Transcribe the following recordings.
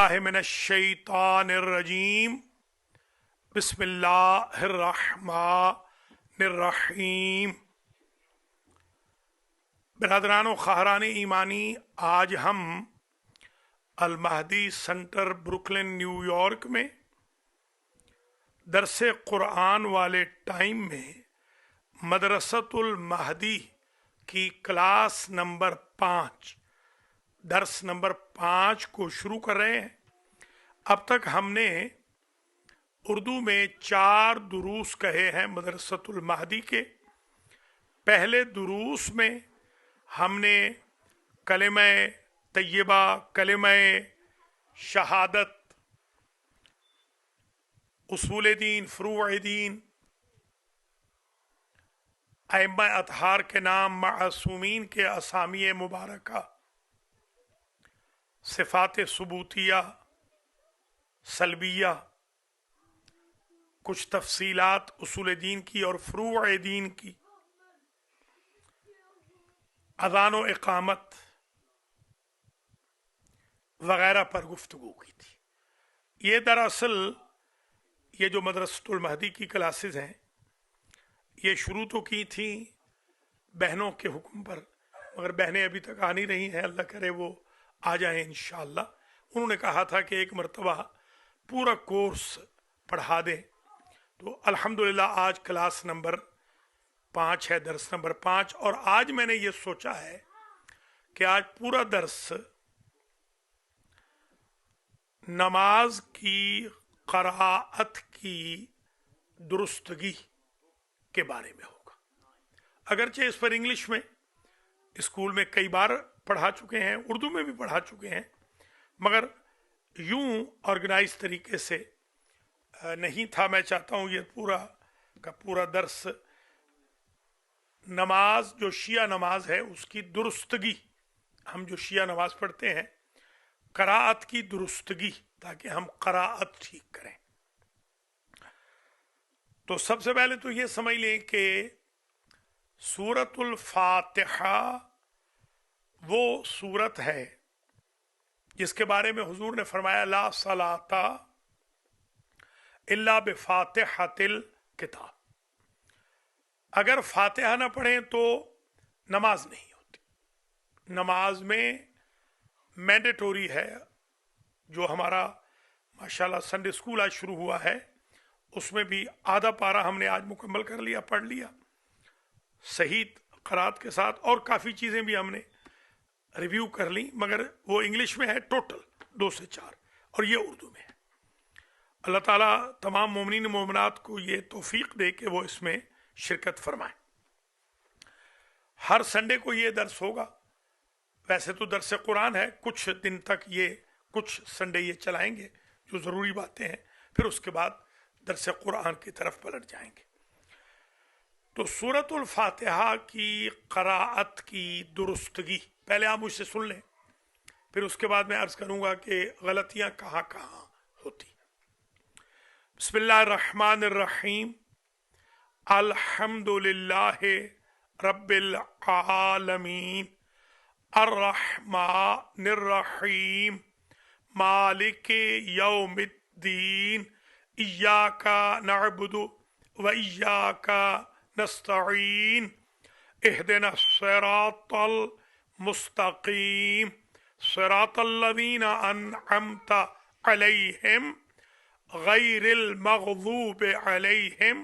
बिस्मिल्लाहि मिनश्शैतानिर्रजीम बिस्मिल्लाहिर्रहमानिर्रहीम। बिरादरान व ख़ाहरान ईमानी, आज हम अल महदी सेंटर ब्रुकलिन न्यूयॉर्क में दरसे क़ुरआन वाले टाइम में मदरसतुल महदी की क्लास नंबर 5 दर्स नंबर 5 को शुरू कर रहे हैं। अब तक हमने उर्दू में 4 दुरूस कहे हैं मदरसतुल महदी के। पहले दुरूस में हमने कलिमा तय्यबा, कलिमा शहादत, उसूल दीन, फ़ुरूअ दीन, अइम्मा अतहार के नाम, मासूमीन के असामी मुबारका, सिफ़ात सुबूतिया, सलबिया, कुछ तफसीलात उसूल दीन की और फ़ुरूअ दीन की, अज़ान व इक़ामत वगैरह पर गुफ्तगू की थी। ये दरअसल ये जो मदरसतुल महदी की क्लासेस हैं, ये शुरू तो की थी बहनों के हुक्म पर, मगर बहनें अभी तक आ नहीं रही हैं। अल्लाह करे वो आ जाएं इंशाअल्लाह। उन्होंने कहा था कि एक मरतबा पूरा कोर्स पढ़ा दें, तो अल्हम्दुलिल्लाह आज क्लास नंबर 5 है, दर्स नंबर 5। और आज मैंने ये सोचा है कि आज पूरा दर्स नमाज की क़राअत की दुरुस्तगी के बारे में होगा। अगरचे इस पर इंग्लिश में स्कूल में कई बार पढ़ा चुके हैं, उर्दू में भी पढ़ा चुके हैं, मगर यूं ऑर्गेनाइज तरीके से नहीं था। मैं चाहता हूं ये पूरा का पूरा दर्स नमाज, जो शिया नमाज है उसकी दुरुस्तगी, हम जो शिया नमाज पढ़ते हैं, क़राअत की दुरुस्तगी, ताकि हम क़राअत ठीक करें। तो सबसे पहले तो ये समझ लें कि सूरतुल फातिहा वो सूरत है जिसके बारे में हुजूर ने फरमाया, ला सलाता इल्ला बिफातिहतिल किताब। अगर फातिहा ना पढ़ें तो नमाज नहीं होती। नमाज में मैंडेटोरी है, जो हमारा माशाल्लाह संडे स्कूल आज शुरू हुआ है, उसमें भी आधा पारा हमने आज मुकम्मल कर लिया, पढ़ लिया सही क़राअत के साथ, और काफ़ी चीज़ें भी हमने रिव्यू कर ली, मगर वो इंग्लिश में है टोटल 2 से 4, और ये उर्दू में है। अल्लाह ताला तमाम मोमिनीन मोमिनात को ये तौफीक दे कि वो इसमें शिरकत फरमाए। हर संडे को ये दर्स होगा। वैसे तो दर्स कुरान है, कुछ दिन तक ये, कुछ संडे ये चलाएंगे जो ज़रूरी बातें हैं, फिर उसके बाद दर्स कुरान की तरफ पलट जाएंगे। तो सूरतुल फातिहा की क़राअत की दुरुस्तगी पहले आप मुझसे सुन लें, फिर उसके बाद मैं अर्ज़ करूँगा कि गलतियाँ कहाँ कहाँ होती। बिस्मिल्लाहिर्रहमानिर्रहीम, अल्हम्दुलिल्लाहि रब्बिल आलमीन, अर्रहमानिर्रहीम, मालिकि यौमिद्दीन, इय्याका नअबुदु व इय्याका नस्तईन, इहदिनस सिरातल मुस्तकीम, सिरातल लज़ीना अनअमता अलैहिम गैरिल मग़ज़ूबि अलैहिम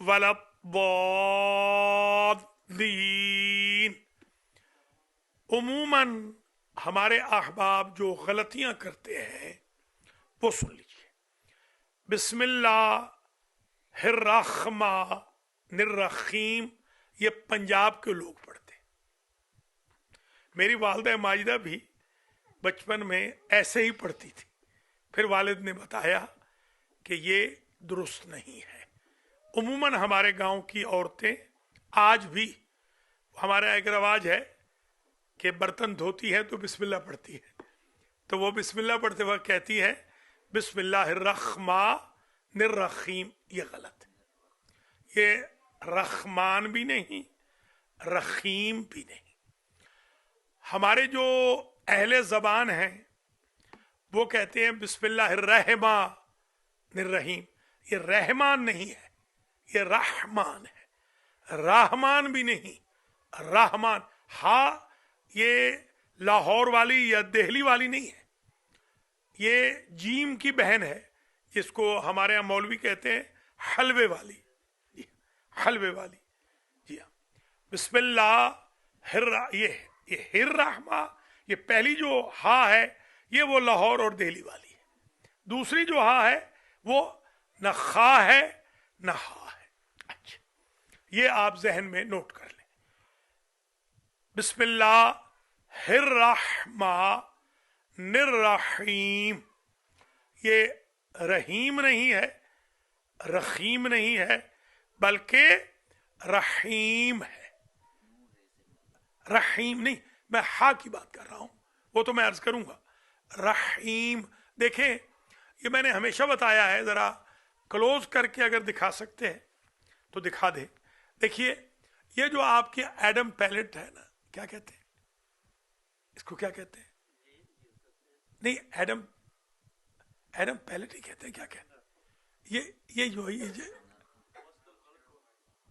वलद्दाल्लीन। उमूमन हमारे अहबाब जो गलतियां करते हैं वो सुन लीजिए। बिस्मिल्लाहिर्रहमानिर्रहीम ये पंजाब के लोग पढ़ते हैं। मेरी वालिदा माजिदा भी बचपन में ऐसे ही पढ़ती थी, फिर वालिद ने बताया कि ये दुरुस्त नहीं है। उमूमन हमारे गांव की औरतें आज भी, हमारा एक रवाज है कि बर्तन धोती है तो बिस्मिल्लाह पढ़ती है, तो वो बिस्मिल्लाह पढ़ते वक्त कहती है बिस्मिल्लाहिर्रहमानिर्रहीम। ये गलत है। ये रहमान भी नहीं, रहीम भी नहीं। हमारे जो अहले ज़बान हैं وہ कहते हैं बिस्मिल्लाहिर्रहमानिर्रहीम। ये रहमान नहीं है, ये रहमान है। रहमान भी नहीं, रहमान। हा ये लाहौर वाली या दिल्ली वाली नहीं है, ये जीम की बहन है, जिसको हमारे यहाँ मौलवी कहते हैं हलवे वाली। जी, हलवे वाली। जी हाँ, बिस्मिल्लाह ये हिर्रहमा, ये पहली जो हा है ये वो लाहौर और दिल्ली वाली है। दूसरी जो हा है वो न खा है न हा है। अच्छा, ये आप जहन में नोट कर लें। बिस्मिल्लाहिर्रहमानिर्रहीम। ये रहीम नहीं है, रहीम नहीं है, बल्कि रहीम है। रहीम नहीं, मैं हा की बात कर रहा हूं, वो तो मैं अर्ज करूंगा। रहीम, देखें ये मैंने हमेशा बताया है, जरा क्लोज करके अगर दिखा सकते हैं तो दिखा दे। देखिए ये जो आपके एडम पैलेट है ना, क्या कहते हैं इसको, क्या कहते हैं? नहीं, एडम पैलेट ही कहते हैं, क्या कहते हैं? ये जो है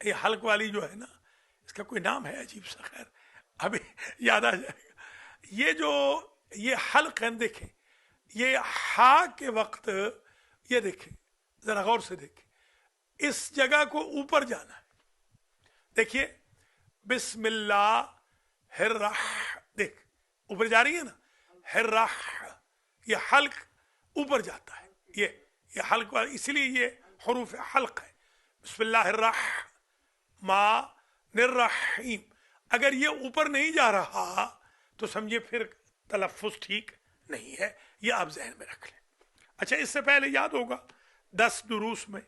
ये हल्क वाली जो है ना, इसका कोई नाम है अजीब सा, खैर अभी याद आ जाएगा। ये हल्क है, देखें ये हा के वक्त, ये देखें जरा गौर से देखें, इस जगह को ऊपर जाना है। देखिए बिस्मिल्लाहिर्रह, देख ऊपर जा रही है ना, हिर्रह, ये हल्क ऊपर जाता है, ये हल्क वाला, इसलिए ये हरूफ हल्क है। बिस्मिल्लाहिर्रहमानिर्रहीम। अगर ये ऊपर नहीं जा रहा तो समझिए फिर तलफ़ुज़ ठीक नहीं है, ये आप जहन में रख लें। अच्छा, इससे पहले याद होगा 10 दुरूस में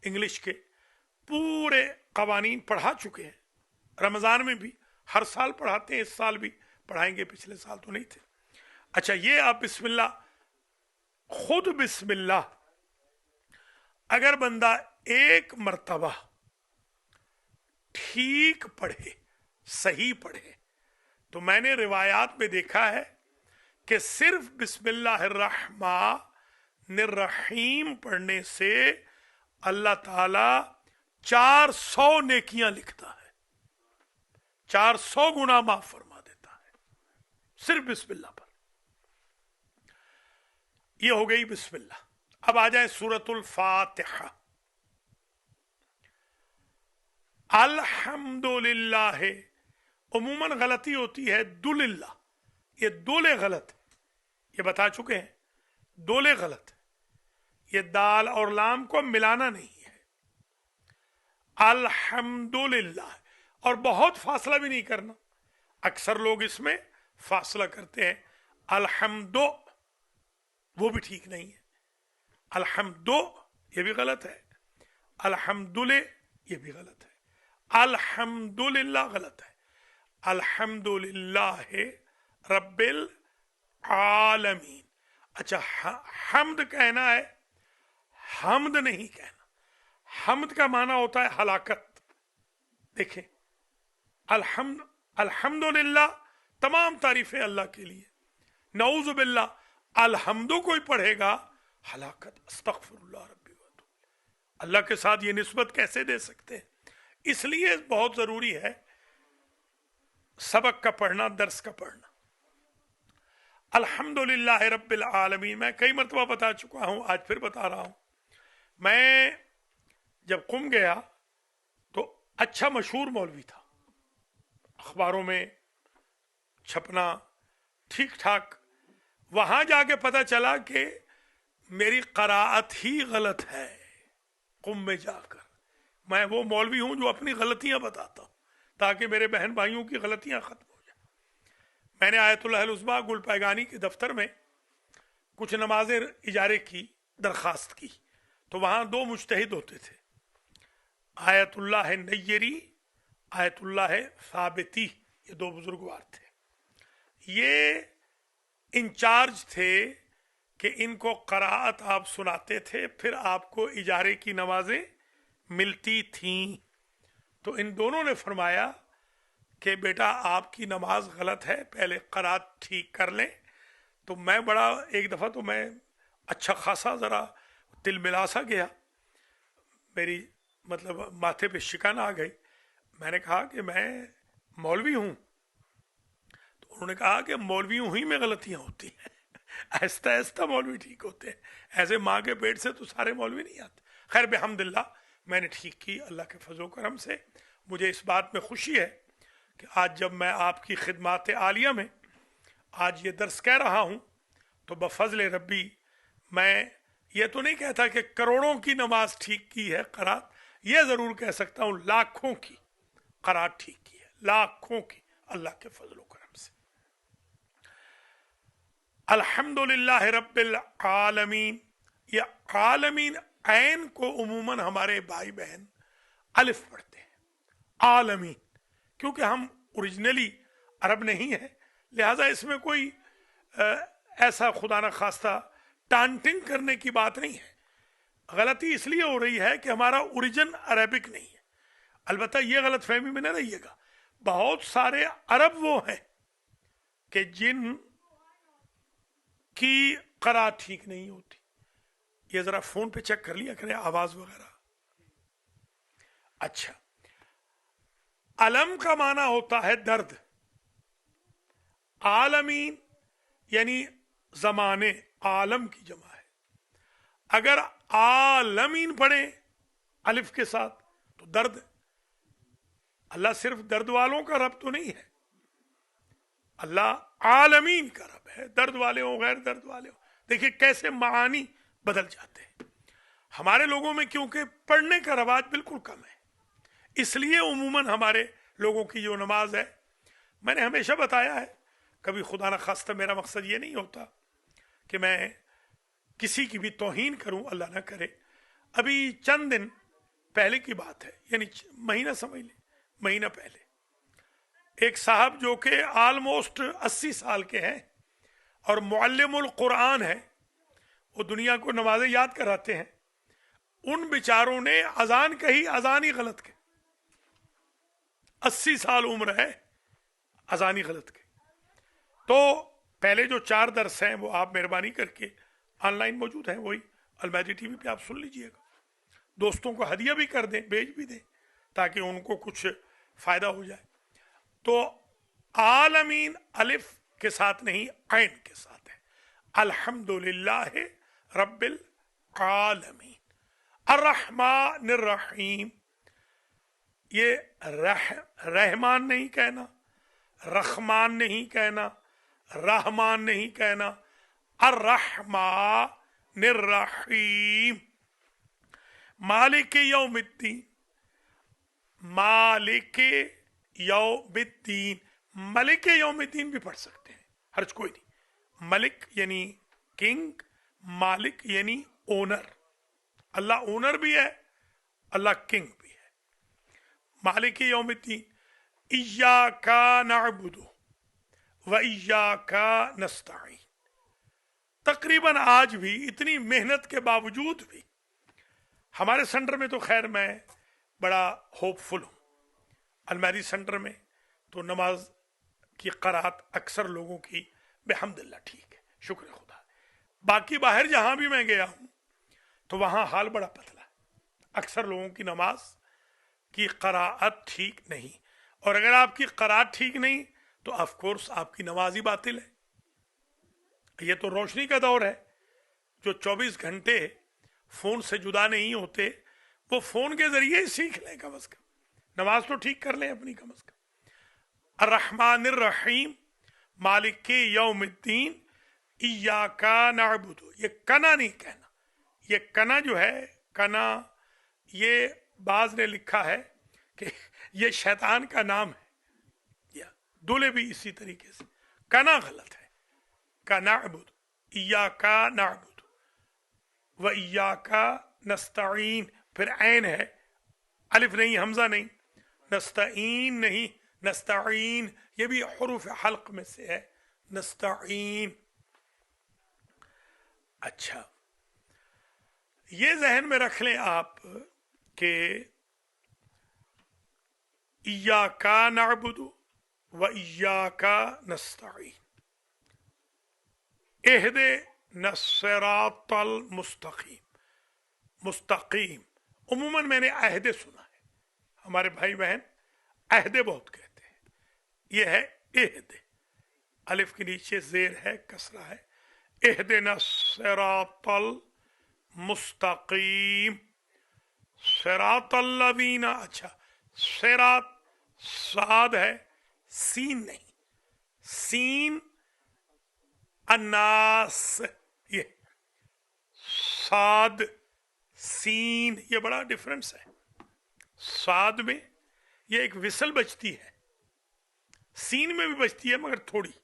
इंग्लिश के पूरे कवानीन पढ़ा चुके हैं, रमज़ान में भी हर साल पढ़ाते हैं, इस साल भी पढ़ाएंगे, पिछले साल तो नहीं थे। अच्छा, ये आप बिस्मिल्लाह, खुद बिस्मिल्लाह अगर बंदा एक मर्तबा ठीक पढ़े, सही पढ़े, तो मैंने रिवायात में देखा है कि सिर्फ बिस्मिल्लाहिर्रहमानिर्रहीम पढ़ने से अल्लाह ताला 400 नेकियां लिखता है, 400 गुना माफ फरमा देता है, सिर्फ बिस्मिल्लाह पर। ये हो गई बिस्मिल्लाह। अब आ जाए सूरतुल फातिहा। अल्हम्दुलिल्लाह, उमूमन गलती होती है दुलिल्लाह, ये दोले गलत है, ये बता चुके हैं, दोले गलत है, ये दाल और लाम को मिलाना नहीं है। अल्हम्दुलिल्लाह, और बहुत फासला भी नहीं करना, अक्सर लोग इसमें फासला करते हैं। अल्हम्दो, वो भी ठीक नहीं है। अल्हम्दो ये भी गलत है, अल्हम्दुले ये भी गलत है, अल्हम्दुलिल्लाह गलत है। अल्हम्दुलिल्लाह रब्बिल आलमीन। अच्छा, हम्द कहना है, हम्द नहीं कहना। हम्द का माना होता है हलाकत। देखें, अल्हम्दुलिल्लाह तमाम तारीफें अल्लाह के लिए, नऊज़ु बिल्लाह अल्हम्दु कोई पढ़ेगा हलाकत, अस्तगफिरुल्लाह रब्बी व अतूबु इलैह। अल्लाह के साथ ये निस्बत कैसे दे सकते हैं? इसलिए बहुत जरूरी है सबक का पढ़ना, दर्स का पढ़ना। अल्हम्दुलिल्लाह रब्बिल आलमीन मैं कई मरतबा बता चुका हूं, आज फिर बता रहा हूं। मैं जब कुम गया तो अच्छा मशहूर मौलवी था, अखबारों में छपना ठीक ठाक। वहां जाके पता चला कि मेरी क़राअत ही गलत है। कुम में जाकर मैं वो मौलवी हूं जो अपनी गलतियां बताता हूं ताकि मेरे बहन भाइयों की गलतियां खत्म हो जाए। मैंने आयतुल्लाह उज़्मा गुल पैगानी के दफ्तर में कुछ नमाजें इजारे की दरखास्त की, तो वहां 2 मुज्तहिद होते थे, आयतुल्लाह नय्यरी, आयतुल्लाह साबिती, ये 2 बुजुर्गवार थे। ये इंचार्ज थे कि इनको क़राअत आप सुनाते थे, फिर आपको इजारे की नमाजें मिलती थीं। तो इन दोनों ने फरमाया कि बेटा आपकी नमाज गलत है, पहले क़राअत ठीक कर लें तो मैं बड़ा, एक दफ़ा तो मैं अच्छा खासा ज़रा तिल मिला सा गया, मेरी मतलब माथे पे शिकन आ गई। मैंने कहा कि मैं मौलवी हूँ। तो उन्होंने कहा कि मौलवियों ही में गलतियाँ होती हैं, आहिस्ता आहिस्ता मौलवी ठीक होते हैं, ऐसे माँ के पेट से तो सारे मौलवी नहीं आते। खैर बेहमदुल्ला मैंने ठीक की अल्लाह के फजल करम से। मुझे इस बात में खुशी है कि आज जब मैं आपकी खिदमात आलिया में आज ये दर्स कह रहा हूँ तो बफजल रब्बी मैं ये तो नहीं कहता कि करोड़ों की नमाज ठीक की है क़रात, ये ज़रूर कह सकता हूँ लाखों की क़रात ठीक की है, लाखों की, अल्लाह के फजल करम से। अल्हम्दुलिल्लाह रब्बिल आलमीन, ये आलमीन ऐन को उमूमन हमारे भाई बहन अलिफ पढ़ते हैं, आलमीन, क्योंकि हम ओरिजिनली अरब नहीं है, लिहाजा इसमें कोई ऐसा खुदा न खास्ता टांटिंग करने की बात नहीं है। गलती इसलिए हो रही है कि हमारा ओरिजिन अरबिक नहीं है। अलबत्ता ये गलत फहमी में न रहिएगा, बहुत सारे अरब वो हैं कि जिन की क़रात ठीक नहीं होती। ये जरा फोन पे चेक कर लिया करें आवाज वगैरह। अच्छा, अलम का माना होता है दर्द, आलमीन यानी जमाने, आलम की जमा है। अगर आलमीन पढ़े अलिफ के साथ तो दर्द, अल्लाह सिर्फ दर्द वालों का रब तो नहीं है, अल्लाह आलमीन का रब है, दर्द वाले हो गैर दर्द वाले हो। देखिए कैसे मानी बदल जाते हैं। हमारे लोगों में क्योंकि पढ़ने का रवाज बिल्कुल कम है, इसलिए उमूमन हमारे लोगों की जो नमाज है, मैंने हमेशा बताया है, कभी खुदा न खास्ता मेरा मकसद ये नहीं होता कि मैं किसी की भी तौहीन करूं, अल्लाह ना करे। अभी चंद दिन पहले की बात है, यानी महीना समझ लें, महीना पहले एक साहब जो कि ऑलमोस्ट 80 साल के हैं और मुअल्लिमुल कुरान है, वो दुनिया को नमाजें याद कराते हैं, उन बेचारों ने अजान कही, अजान ही गलत कही। 80 साल उम्र है, अजान ही गलत कही। तो पहले जो 4 दर्स हैं वो आप मेहरबानी करके ऑनलाइन मौजूद हैं, वही अलमहदी टीवी पे आप सुन लीजिएगा। दोस्तों को हदिया भी कर दें, भेज भी दें, ताकि उनको कुछ फायदा हो जाए। तो आलमीन अलिफ के साथ नहीं, ऐन के साथ है। अल्हम्दुलिल्लाह रब्बिल आलमीन अर्रहमानिर रहीम। ये रहमान नहीं कहना, रखमान नहीं कहना, रहमान नहीं कहना, अर्रहमानिर रहीम। मालिक यौमिद्दीन, मालिक यौमिद्दीन, मलिक यौमिद्दीन भी पढ़ सकते हैं, हर्ज कोई नहीं। मलिक यानी किंग, मालिक यानी ओनर। अल्लाह ओनर भी है, अल्लाह किंग भी है। मालिक यौमिद्दीन, इय्याका नअबुदु व इय्याका नस्तईन। तकरीबन आज भी इतनी मेहनत के बावजूद भी हमारे सेंटर में तो खैर मैं बड़ा होपफुल हूँ। अलमारी सेंटर में तो नमाज की क़रात अक्सर लोगों की बेहमदुल्ला ठीक है, शुक्र खुदा। बाकी बाहर जहाँ भी मैं गया हूँ तो वहाँ हाल बड़ा पतला है, अक्सर लोगों की नमाज की क़रात ठीक नहीं। और अगर आपकी क़रात ठीक नहीं तो ऑफ कोर्स आपकी नमाज ही बातिल है। ये तो रोशनी का दौर है, जो 24 घंटे फोन से जुदा नहीं होते, वो फोन के जरिए ही सीख लें कम अज कम, नमाज तो ठीक कर लें अपनी कम अज कम। अर्रहमानिर रहीम, मालिक यौमिद्दीन, इय्याका नअबुदु। ये कना नहीं कहना, ये कना जो है, कना ये बाज ने लिखा है कि ये शैतान का नाम है, या दुले भी इसी तरीके से, कना गलत है। का नअबुदु, इय्याका नअबुदु व इय्याका नस्तईन, फिर ऐन है, अलिफ नहीं, हमजा नहीं, नस्तईन नहीं, नस्तईन, ये भी हुरूफ हल्क में से है, नस्तईन। अच्छा, ये जहन में रख लें आप कि इय्याका नअबुदु व इय्याका नस्तईन, एहदे नस्सिरातल मुस्तकीम, मुस्तकीम उमूमन मैंने अहदे सुना है, हमारे भाई बहन अहदे बहुत कहते हैं, ये है एहदे, अलिफ के नीचे जेर है, कसरा है, एहदे नस्सिरातल मुस्तकीम, सिरातल लज़ीना, अच्छा सिरात साद है, सीन नहीं, सीन अन्नास, ये साद सीन, ये बड़ा डिफरेंस है। साद में ये एक विसल बजती है, सीन में भी बजती है मगर थोड़ी,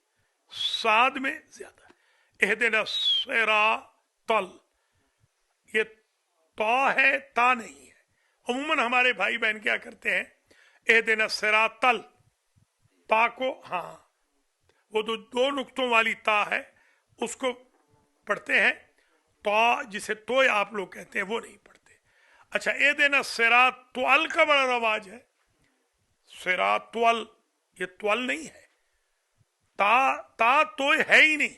साद में ज्यादा। एहदिना सिरातल, ये ता है, ता नहीं है। अमूमन हमारे भाई बहन क्या करते हैं, एहदिना सिरातल, ता को, हाँ वो तो दो नुक्तों वाली ता है उसको पढ़ते हैं, ता जिसे तो आप लोग कहते हैं वो नहीं पढ़ते। अच्छा, एहदिना सिरातल का बड़ा रवाज है, सिरातल ये त्वल नहीं है, ता तो है ही नहीं।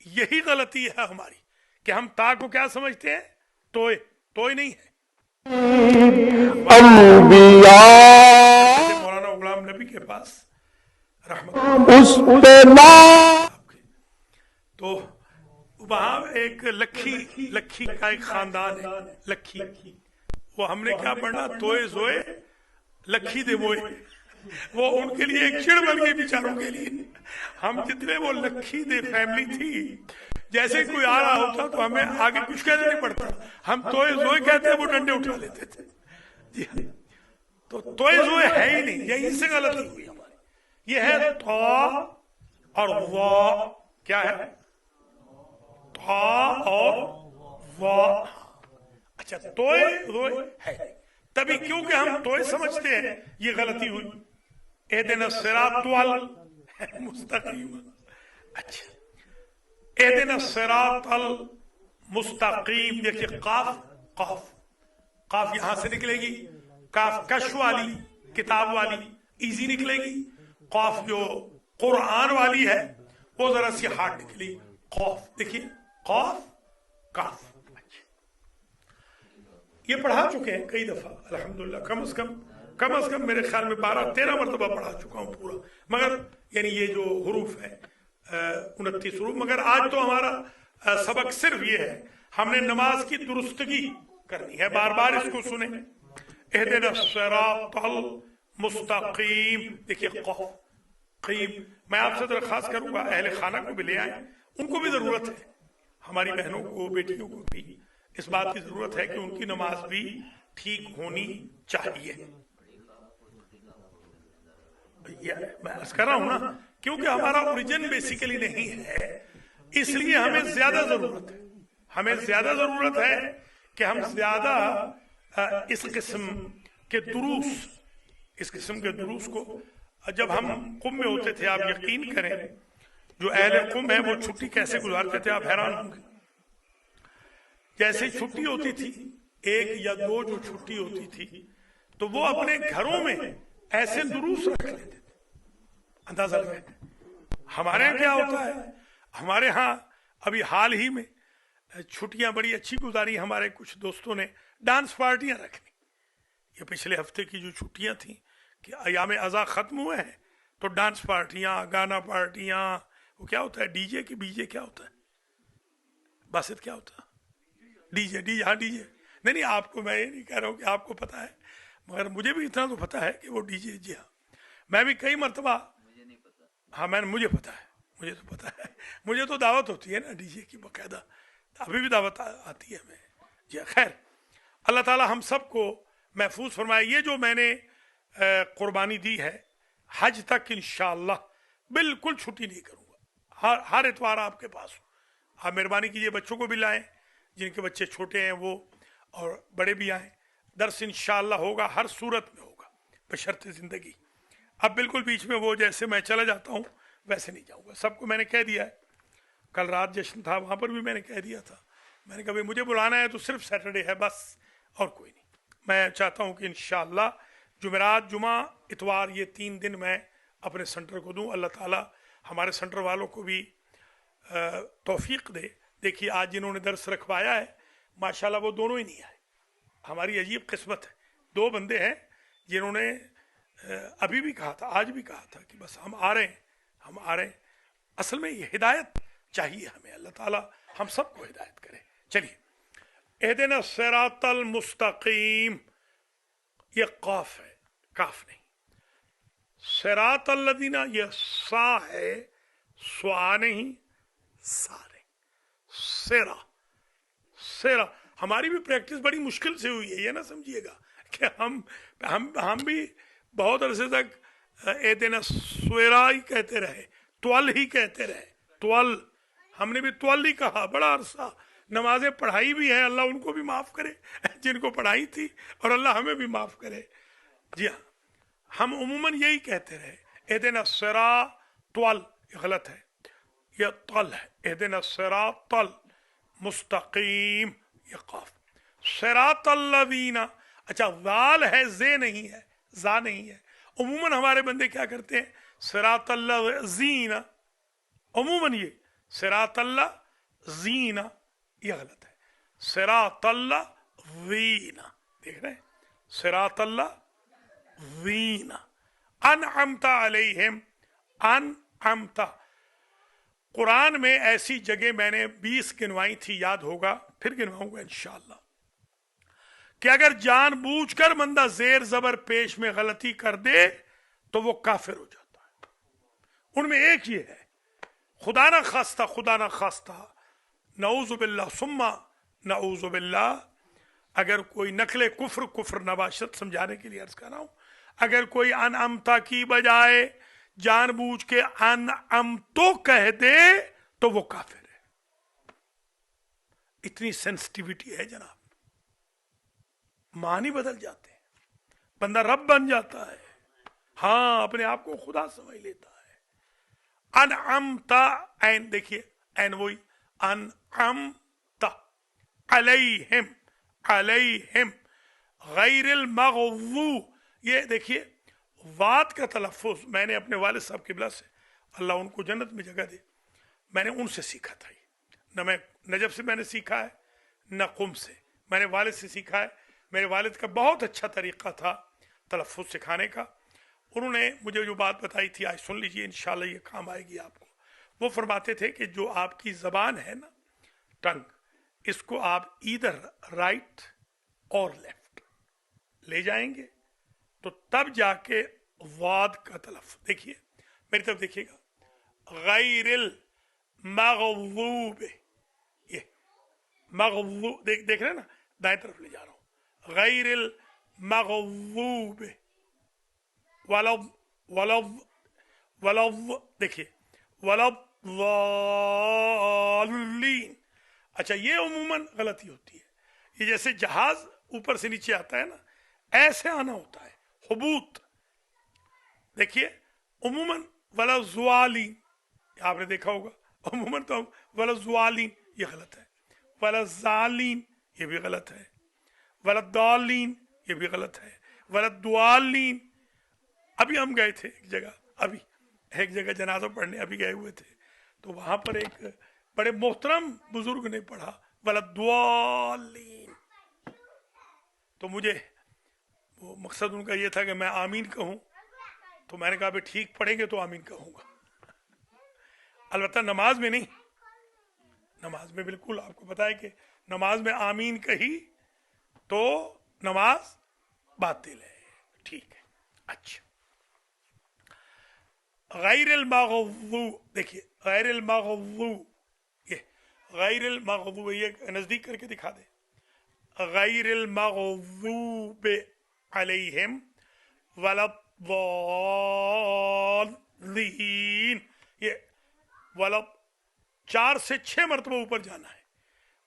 यही गलती है हमारी कि हम ता को क्या समझते हैं, तोय नहीं है। मौलाना गुलाम नबी के पास तो वहां एक लखी का एक खानदान है, लखी, वो हमने क्या पढ़ा, तोए जोए लखी दे मोए, वो उनके लिए एक चिड़ बन गई बेचारों के लिए। हम जितने वो लखी दे फैमिली थी, जैसे कोई आ रहा होता तो हमें आगे कुछ कहना नहीं पड़ता, हम तोए जोए कहते वो डंडे उठा लेते थे जी। तो तोए जोए है ही नहीं, यही से गलती हुई हमारी। ये है तो और वाह, क्या है, था और वाह। अच्छा, तोए रोए है, तभी क्योंकि हम तोए समझते हैं, ये गलती हुई। एहदिना सिरातल मुस्तकीम, अच्छा एहदिना सिरातल मुस्तकीम, देखिए काफ, काफ काफ यहां से निकलेगी, काफ कश वाली, किताब वाली इजी निकलेगी, काफ जो कुरान वाली है वो जरा सी हार्ड निकली, खौफ, देखिए खौफ काफ। ये पढ़ा चुके हैं कई दफा अल्हम्दुलिल्लाह, कम से कम मेरे ख्याल में 12-13 मरतबा पढ़ा चुका हूं पूरा, मगर यानी ये जो हुरूफ है 29 हुरूफ। मगर आज तो हमारा सबक सिर्फ ये है, हमने नमाज की दुरुस्तगी करनी है, बार बार इसको सुने। एहदिना सिरातल मुस्तकीम, देखिए खौफ कीम। मैं आपसे दरख्वास्त करूंगा अहले खाना को भी ले आए, उनको भी जरूरत है, हमारी बहनों को बेटियों को भी इस बात की जरूरत है कि उनकी नमाज भी ठीक होनी चाहिए। मैं अर्ज कर रहा हूं ना, क्योंकि हमारा ओरिजिन बेसिकली नहीं है, इसलिए हमें ज्यादा जरूरत है, हमें ज्यादा जरूरत है कि हम ज्यादा इस किस्म के दुरूस, इस किस्म के दुरूस को, जब हम कुंभ में होते थे, आप यकीन करें जो अहले कुंभ है वो छुट्टी कैसे गुजारते थे, आप हैरान होंगे। जैसे छुट्टी होती थी, 1 या 2 जो छुट्टी होती थी, तो वो अपने घरों में ऐसे दुरूस रख लेते थे, अंदाजा लगाए। हमारे यहाँ क्या होता है, हमारे यहाँ अभी हाल ही में छुट्टियां बड़ी अच्छी गुजारी, हमारे कुछ दोस्तों ने डांस पार्टियां रखी। ये पिछले हफ्ते की जो छुट्टियां थी कि अयाम अज़ा खत्म हुए हैं, तो डांस पार्टियां, गाना पार्टियां, वो क्या होता है, डीजे की बीजे क्या होता है, बासित क्या होता है, डीजे, हाँ डीजे। नहीं, आपको मैं ये नहीं कह रहा हूँ कि आपको पता है, मगर मुझे भी इतना तो पता है कि वो डीजे, जी हाँ, मैं भी कई मरतबा, हाँ मुझे पता है, मुझे तो पता है, मुझे तो दावत होती है ना डीजे की बाकायदा, अभी भी दावत आती है हमें जी। खैर, अल्लाह ताला हम सबको महफूज फरमाए। ये जो मैंने कुर्बानी दी है, हज तक इंशाअल्लाह बिल्कुल छुट्टी नहीं करूंगा, हर इतवार आपके पास हूँ। आप मेहरबानी कीजिए, बच्चों को भी लाएं, जिनके बच्चे छोटे हैं वो, और बड़े भी आए। दर्स इंशाअल्लाह होगा, हर सूरत में होगा बशर्ते जिंदगी। अब बिल्कुल बीच में वो जैसे मैं चला जाता हूँ वैसे नहीं जाऊँगा, सबको मैंने कह दिया है। कल रात जश्न था, वहाँ पर भी मैंने कह दिया था, मैंने कहा मुझे बुलाना है तो सिर्फ सैटरडे है बस, और कोई नहीं। मैं चाहता हूँ कि इंशाअल्लाह जुमेरात, जुमा, इतवार, ये 3 दिन मैं अपने सेंटर को दूँ। अल्लाह ताला हमारे सेंटर वालों को भी तौफीक दे। देखिए आज जिन्होंने दर्स रखवाया है माशाल्लाह वो दोनों ही नहीं आए, हमारी अजीब किस्मत है। दो बंदे हैं जिन्होंने अभी भी कहा था, आज भी कहा था कि बस हम आ रहे हैं, हम आ रहे हैं। असल में ये हिदायत चाहिए हमें, अल्लाह ताला हम सबको हिदायत करे। चलिए, एहदिना सिरातल मुस्तकीम, ये काफ है, काफ नहीं। सिरातल लदीना, ये सा है, स्वा नहीं, सा नहीं, सिरा। सिरा हमारी भी प्रैक्टिस बड़ी मुश्किल से हुई है, ये ना समझिएगा कि हम भी बहुत अरसे तक एहदिना स्वेरा ही कहते रहे, त्वल ही कहते रहे, त्वल। हमने भी त्वल ही कहा बड़ा अरसा। नमाजें पढ़ाई भी है, अल्लाह उनको भी माफ करे जिनको पढ़ाई थी, और अल्लाह हमें भी माफ करे। जी हाँ, हम उमूमन यही कहते रहे, एहदिना सिरा त्वल, ये गलत है, यह तल है। एहदिना सिरा तल मुस्तकीम, ये काफ। सिरातल लदीना, अच्छा वाल है, जे नहीं है, जा नहीं है। उमूमन हमारे बंदे क्या करते हैं, सिरातल जीना, उमूमन ये सिरातल जीना, ये गलत है। सिरातल वीना, देख रहे हैं, सिरातल वीना। अनअमता अलैहिम, अनअमता। कुरान में ऐसी जगह मैंने 20 गिनवाई थी, याद होगा, फिर गिनवाऊंगा इंशाअल्लाह, कि अगर जानबूझकर बंदा जेर जबर पेश में गलती कर दे तो वो काफिर हो जाता है। उनमें एक ये है, खुदा ना खास्ता, खुदा ना खास्ता, नऊज़ु बिल्लाह सुम्मा नऊज़ु बिल्लाह, अगर कोई नकले कुफ्र, कुफ्र नबाशत समझाने के लिए अर्ज कर रहा हूं, अगर कोई अनअमता की बजाय जानबूझ के अनअमतो कह दे तो वो काफिर है। इतनी सेंसिटिविटी है जनाब, मानी बदल जाते हैं, बंदा रब बन जाता है, हाँ अपने आप को खुदा समझ लेता है। अनअमता, ऐन देखिए, ऐन वही अनअमता अलैहिम, अलैहिम गैरिल मग़ज़ूब। ये देखिए वात का तलफ़ुज़ मैंने अपने वालिद साहब किबला से, अल्लाह उनको जन्नत में जगह दे, मैंने उनसे सीखा था। न मैं नजब से मैंने सीखा है, न कुम से, मैंने वालिद से सीखा है। मेरे वालिद का बहुत अच्छा तरीका था तलफ़ुज़ सिखाने का। उन्होंने मुझे जो बात बताई थी, आज सुन लीजिए, इंशाल्लाह ये काम आएगी आपको। वो फरमाते थे कि जो आपकी ज़बान है ना, टंग, इसको आप इधर राइट और लेफ्ट ले जाएंगे तो तब जाके वाद का तलफ़, देखिए मेरी तरफ देखिएगा, गैरिल मग़ज़ूब, ये मग़ज़ूब देख रहे हैं ना, दाएं तरफ ले जा रहा हूं, गैरिल मग़ज़ूब, वलब वलब वलब, देखिए वलब वालीन। अच्छा ये उमूमन गलती होती है, ये जैसे जहाज ऊपर से नीचे आता है ना, ऐसे आना होता है, हुबूत। देखिए उमूमन वलज़वालीन, आपने देखा होगा, उमूमन तो वलज़वालीन ये गलत है, वलज़ालीन ये भी गलत है, वलद्दालीन ये भी गलत है, वलद्वालीन। अभी हम गए थे एक जगह, अभी एक जगह जनाजा पढ़ने अभी गए हुए थे, तो वहां पर एक बड़े मोहतरम बुजुर्ग ने पढ़ा वलद्वालीन, तो मुझे वो मकसद उनका ये था कि मैं आमीन कहूं, तो मैंने कहा भाई ठीक पढ़ेंगे तो आमीन कहूंगा, अलबत्ता नमाज में नहीं। नमाज में बिल्कुल आपको पता है कि नमाज में आमीन कही तो नमाज बातिल है, ठीक है। अच्छा, गैरिल मग़ज़ूब, देखिए गैरिल मग़ज़ूब, ये गैरिल मग़ज़ूब, ये नजदीक करके दिखा दे, गैरिल मग़ज़ूब अलैहिम वलद्दालीन, ये वलब 4 से 6 मरतबा ऊपर जाना है,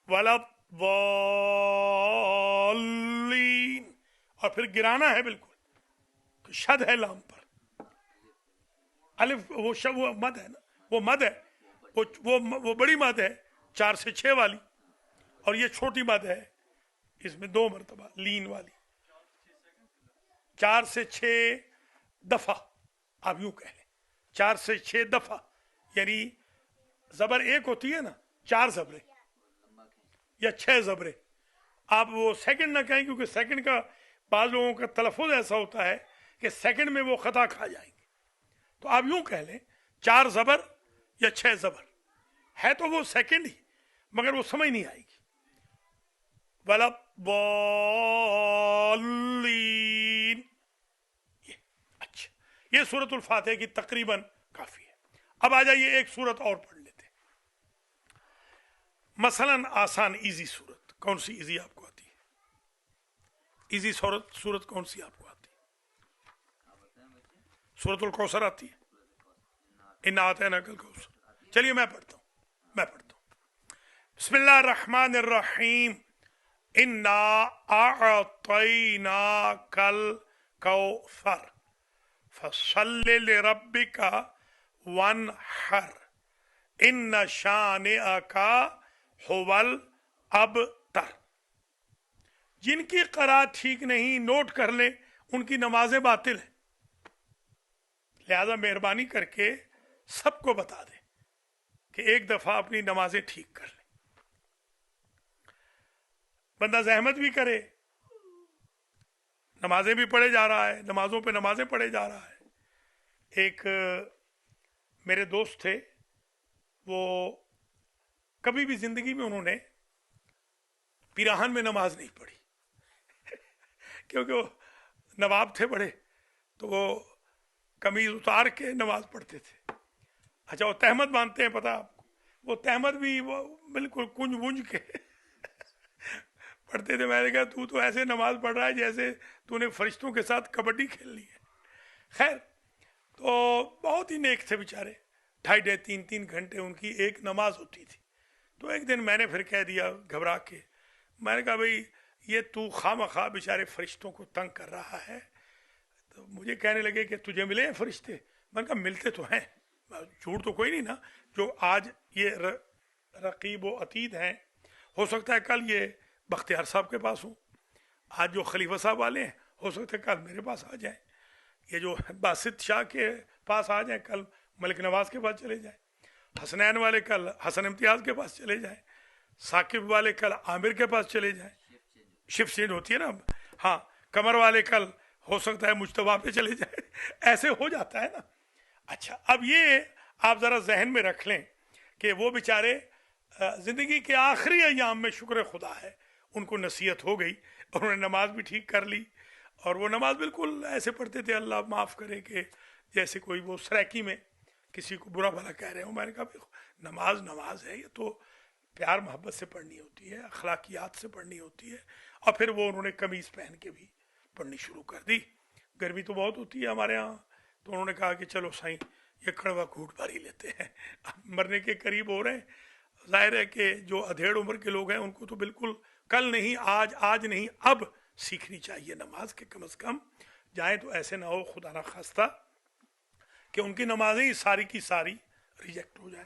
वलद्दालीन, और फिर गिराना है बिल्कुल, तो शद है लाम पर, अलिफ वो मद है ना, वो मद है, वो बड़ी मद है 4 से 6 वाली, और ये छोटी मद है, इसमें 2 मरतबा लीन वाली, 4 से 6 दफा, आप यूं कह लें 4 से 6 दफा, यानी जबर एक होती है ना, 4 जबरे या 6 जबरे। आप वो सेकंड ना कहें, क्योंकि सेकंड का बाज लोगों का तलफ़ुज़ ऐसा होता है कि सेकंड में वो खता खा जाएंगे। तो आप यूं कह लें 4 जबर या 6 जबर, है तो वो सेकंड ही, मगर वो समझ नहीं आएगी। वला बॉलीन, ये अच्छा, ये सूरतुल फातिहा की तकरीबन काफी है। अब आ जाइए एक सूरत और पढ़ लेते हैं, मसलन आसान इजी सूरत। कौन सी इजी आपको आती है? इजी सूरत कौन सी आपको आती है? सूरतुल कौसर आती है? इन्ना आतैना कल कौसर। चलिए मैं पढ़ता हूँ। बिस्मिल्लाह रहमान रहीम। इन्ना आतैना कल कौसर फसल्लि लिरब्बिका वनहर इन्न शानिअका हुवल अबतर। जिनकी क़राअत ठीक नहीं, नोट कर ले, उनकी नमाजें बातिल हैं। लिहाजा मेहरबानी करके सबको बता दें कि एक दफा अपनी नमाजें ठीक कर लें। बंदा जहमत भी करे, नमाजें भी पढ़े जा रहा है, नमाजों पे नमाजें पढ़े जा रहा है। एक मेरे दोस्त थे, वो कभी भी जिंदगी में उन्होंने पिराहन में नमाज नहीं पढ़ी क्योंकि वो नवाब थे बड़े, तो वो कमीज उतार के नमाज पढ़ते थे। अच्छा, वो तहमद मानते हैं, पता आपको? वो तहमद भी वो बिल्कुल कुंज वुंज के पढ़ते थे। मैंने कहा तू तो ऐसे नमाज पढ़ रहा है जैसे तूने फरिश्तों के साथ कबड्डी खेलनी है। खैर, तो बहुत ही नेक थे बेचारे, 2.5 3 घंटे उनकी एक नमाज होती थी। तो एक दिन मैंने फिर कह दिया घबरा के, मैंने कहा भाई ये तू खामखा बेचारे फरिश्तों को तंग कर रहा है। तो मुझे कहने लगे कि तुझे मिले हैं फरिश्ते? मैंने कहा मिलते तो हैं, झूठ तो कोई नहीं ना। जो आज ये रकीब व अतीद हैं, हो सकता है कल ये बख्तियार साहब के पास हो। आज जो खलीफा साहब वाले हैं, हो सकता है कल मेरे पास आ जाएं। ये जो बासित शाह के पास आ जाएं, कल मलिक नवाज के पास चले जाएं। हसनैन वाले कल हसन इम्तियाज के पास चले जाएं। साकिब वाले कल आमिर के पास चले जाएं। शिफ्ट चेंज होती है ना। हाँ, कमर वाले कल हो सकता है मुश्तबा पे चले जाए। ऐसे हो जाता है ना। अच्छा, अब ये आप जरा जहन में रख लें कि वो बेचारे जिंदगी के आखिरी अयाम में, शुक्र खुदा है, उनको नसीहत हो गई, उन्होंने नमाज भी ठीक कर ली। और वो नमाज बिल्कुल ऐसे पढ़ते थे, अल्लाह माफ़ करे, कि जैसे कोई वो सराकी में किसी को बुरा भला कह रहे हो। मैंने कहा नमाज नमाज है, ये तो प्यार मोहब्बत से पढ़नी होती है, अखलाकियात से पढ़नी होती है। और फिर वो उन्होंने कमीज़ पहन के भी पढ़नी शुरू कर दी। गर्मी तो बहुत होती है हमारे यहाँ, तो उन्होंने कहा कि चलो साईं ये कड़वा घूट भर ही लेते हैं, अब मरने के करीब हो रहे हैं। जाहिर है कि जो अधेड़ उम्र के लोग हैं उनको तो बिल्कुल कल नहीं, आज नहीं, अब सीखनी चाहिए नमाज के। कम से कम जाएं तो ऐसे ना हो खुदा ना खास्ता कि उनकी नमाजें ही सारी की सारी रिजेक्ट हो जाए।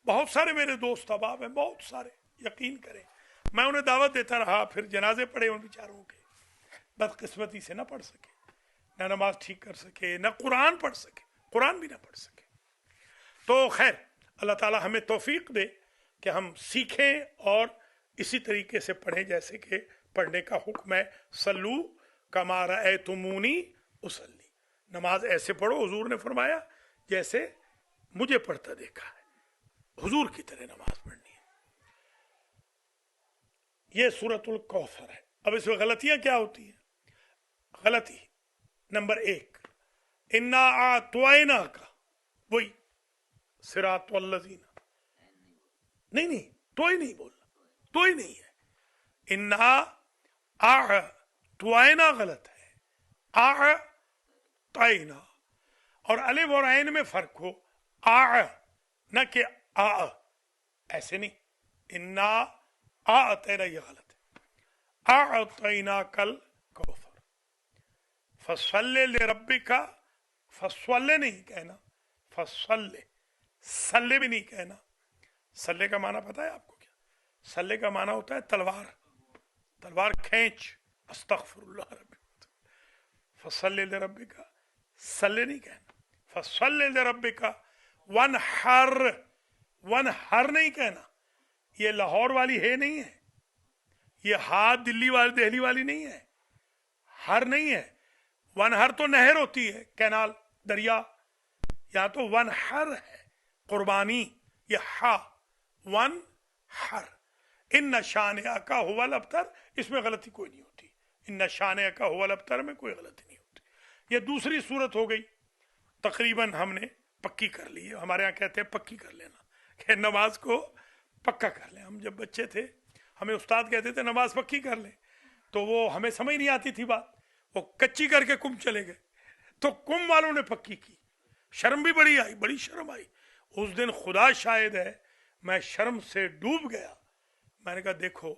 बहुत सारे मेरे दोस्त अहबाब हैं, बहुत सारे, यकीन करें। मैं उन्हें दावत देता रहा, फिर जनाजे पढ़े उन बेचारों के, बदकिस्मती से ना पढ़ सके, ना नमाज ठीक कर सके, ना कुरान पढ़ सके, कुरान भी ना पढ़ सके। तो खैर, अल्लाह ताला हमें तौफीक दे कि हम सीखें और इसी तरीके से पढ़ें जैसे कि पढ़ने का हुक्म है। सल्लू कमा रअयतुमूनी उसल्ली, नमाज ऐसे पढ़ो, हुजूर ने फरमाया जैसे मुझे पढ़ता देखा है, हुजूर की तरह नमाज पढ़नी है। ये सूरतुल कौसर है। अब इसमें गलतियां क्या होती हैं? गलती नंबर 1, इन्ना आतवैना का, वही सिरातुल्लज़ीना, नहीं, तो ही नहीं बोलना, तो ही नहीं है। इन्ना आ त्वैना गलत है, आ तैना, और अलिफ और ऐन में फर्क हो, आ न कि आ, ऐसे नहीं। इन्ना आ तैना, ये गलत है। आ तैना कल कौसर फसल्ले ले रब्बी का, फसल्ले नहीं कहना, फसल्ले, सल्ले भी नहीं कहना। सल्ले का माना पता है आपको क्या? सल्ले का माना होता है तलवार, तलवार खींच, अस्तगफिरुल्लाह रब्बी। फसल्ले ले रब्बी का, सल्ले नहीं कहना, फसल्ले ले रब्बी का वनहर, वन हर नहीं कहना, ये लाहौर वाली है नहीं है, ये हाथ दिल्ली वाली दहली वाली नहीं है, हर नहीं है। वन हर तो नहर होती है, कैनाल, दरिया, यहां तो वन हर है, कुर्बानी, ये हा, वन हर। इन नशानिया का हुवल अबतर, इसमें गलती कोई नहीं होती, इन नशानिया का हुवल अबतर में कोई गलती नहीं होती। ये दूसरी सूरत हो गई, तकरीबन हमने पक्की कर ली है। हमारे यहाँ कहते हैं पक्की कर लेना, कि नमाज को पक्का कर लें। हम जब बच्चे थे हमें उस्ताद कहते थे नमाज पक्की कर लें, तो वो हमें समझ नहीं आती थी बात, वो कच्ची करके कुंभ चले गए, तो कुंभ वालों ने पक्की की, शर्म भी बड़ी आई, बड़ी शर्म आई उस दिन। खुदा शायद है, मैं शर्म से डूब गया। मैंने कहा देखो,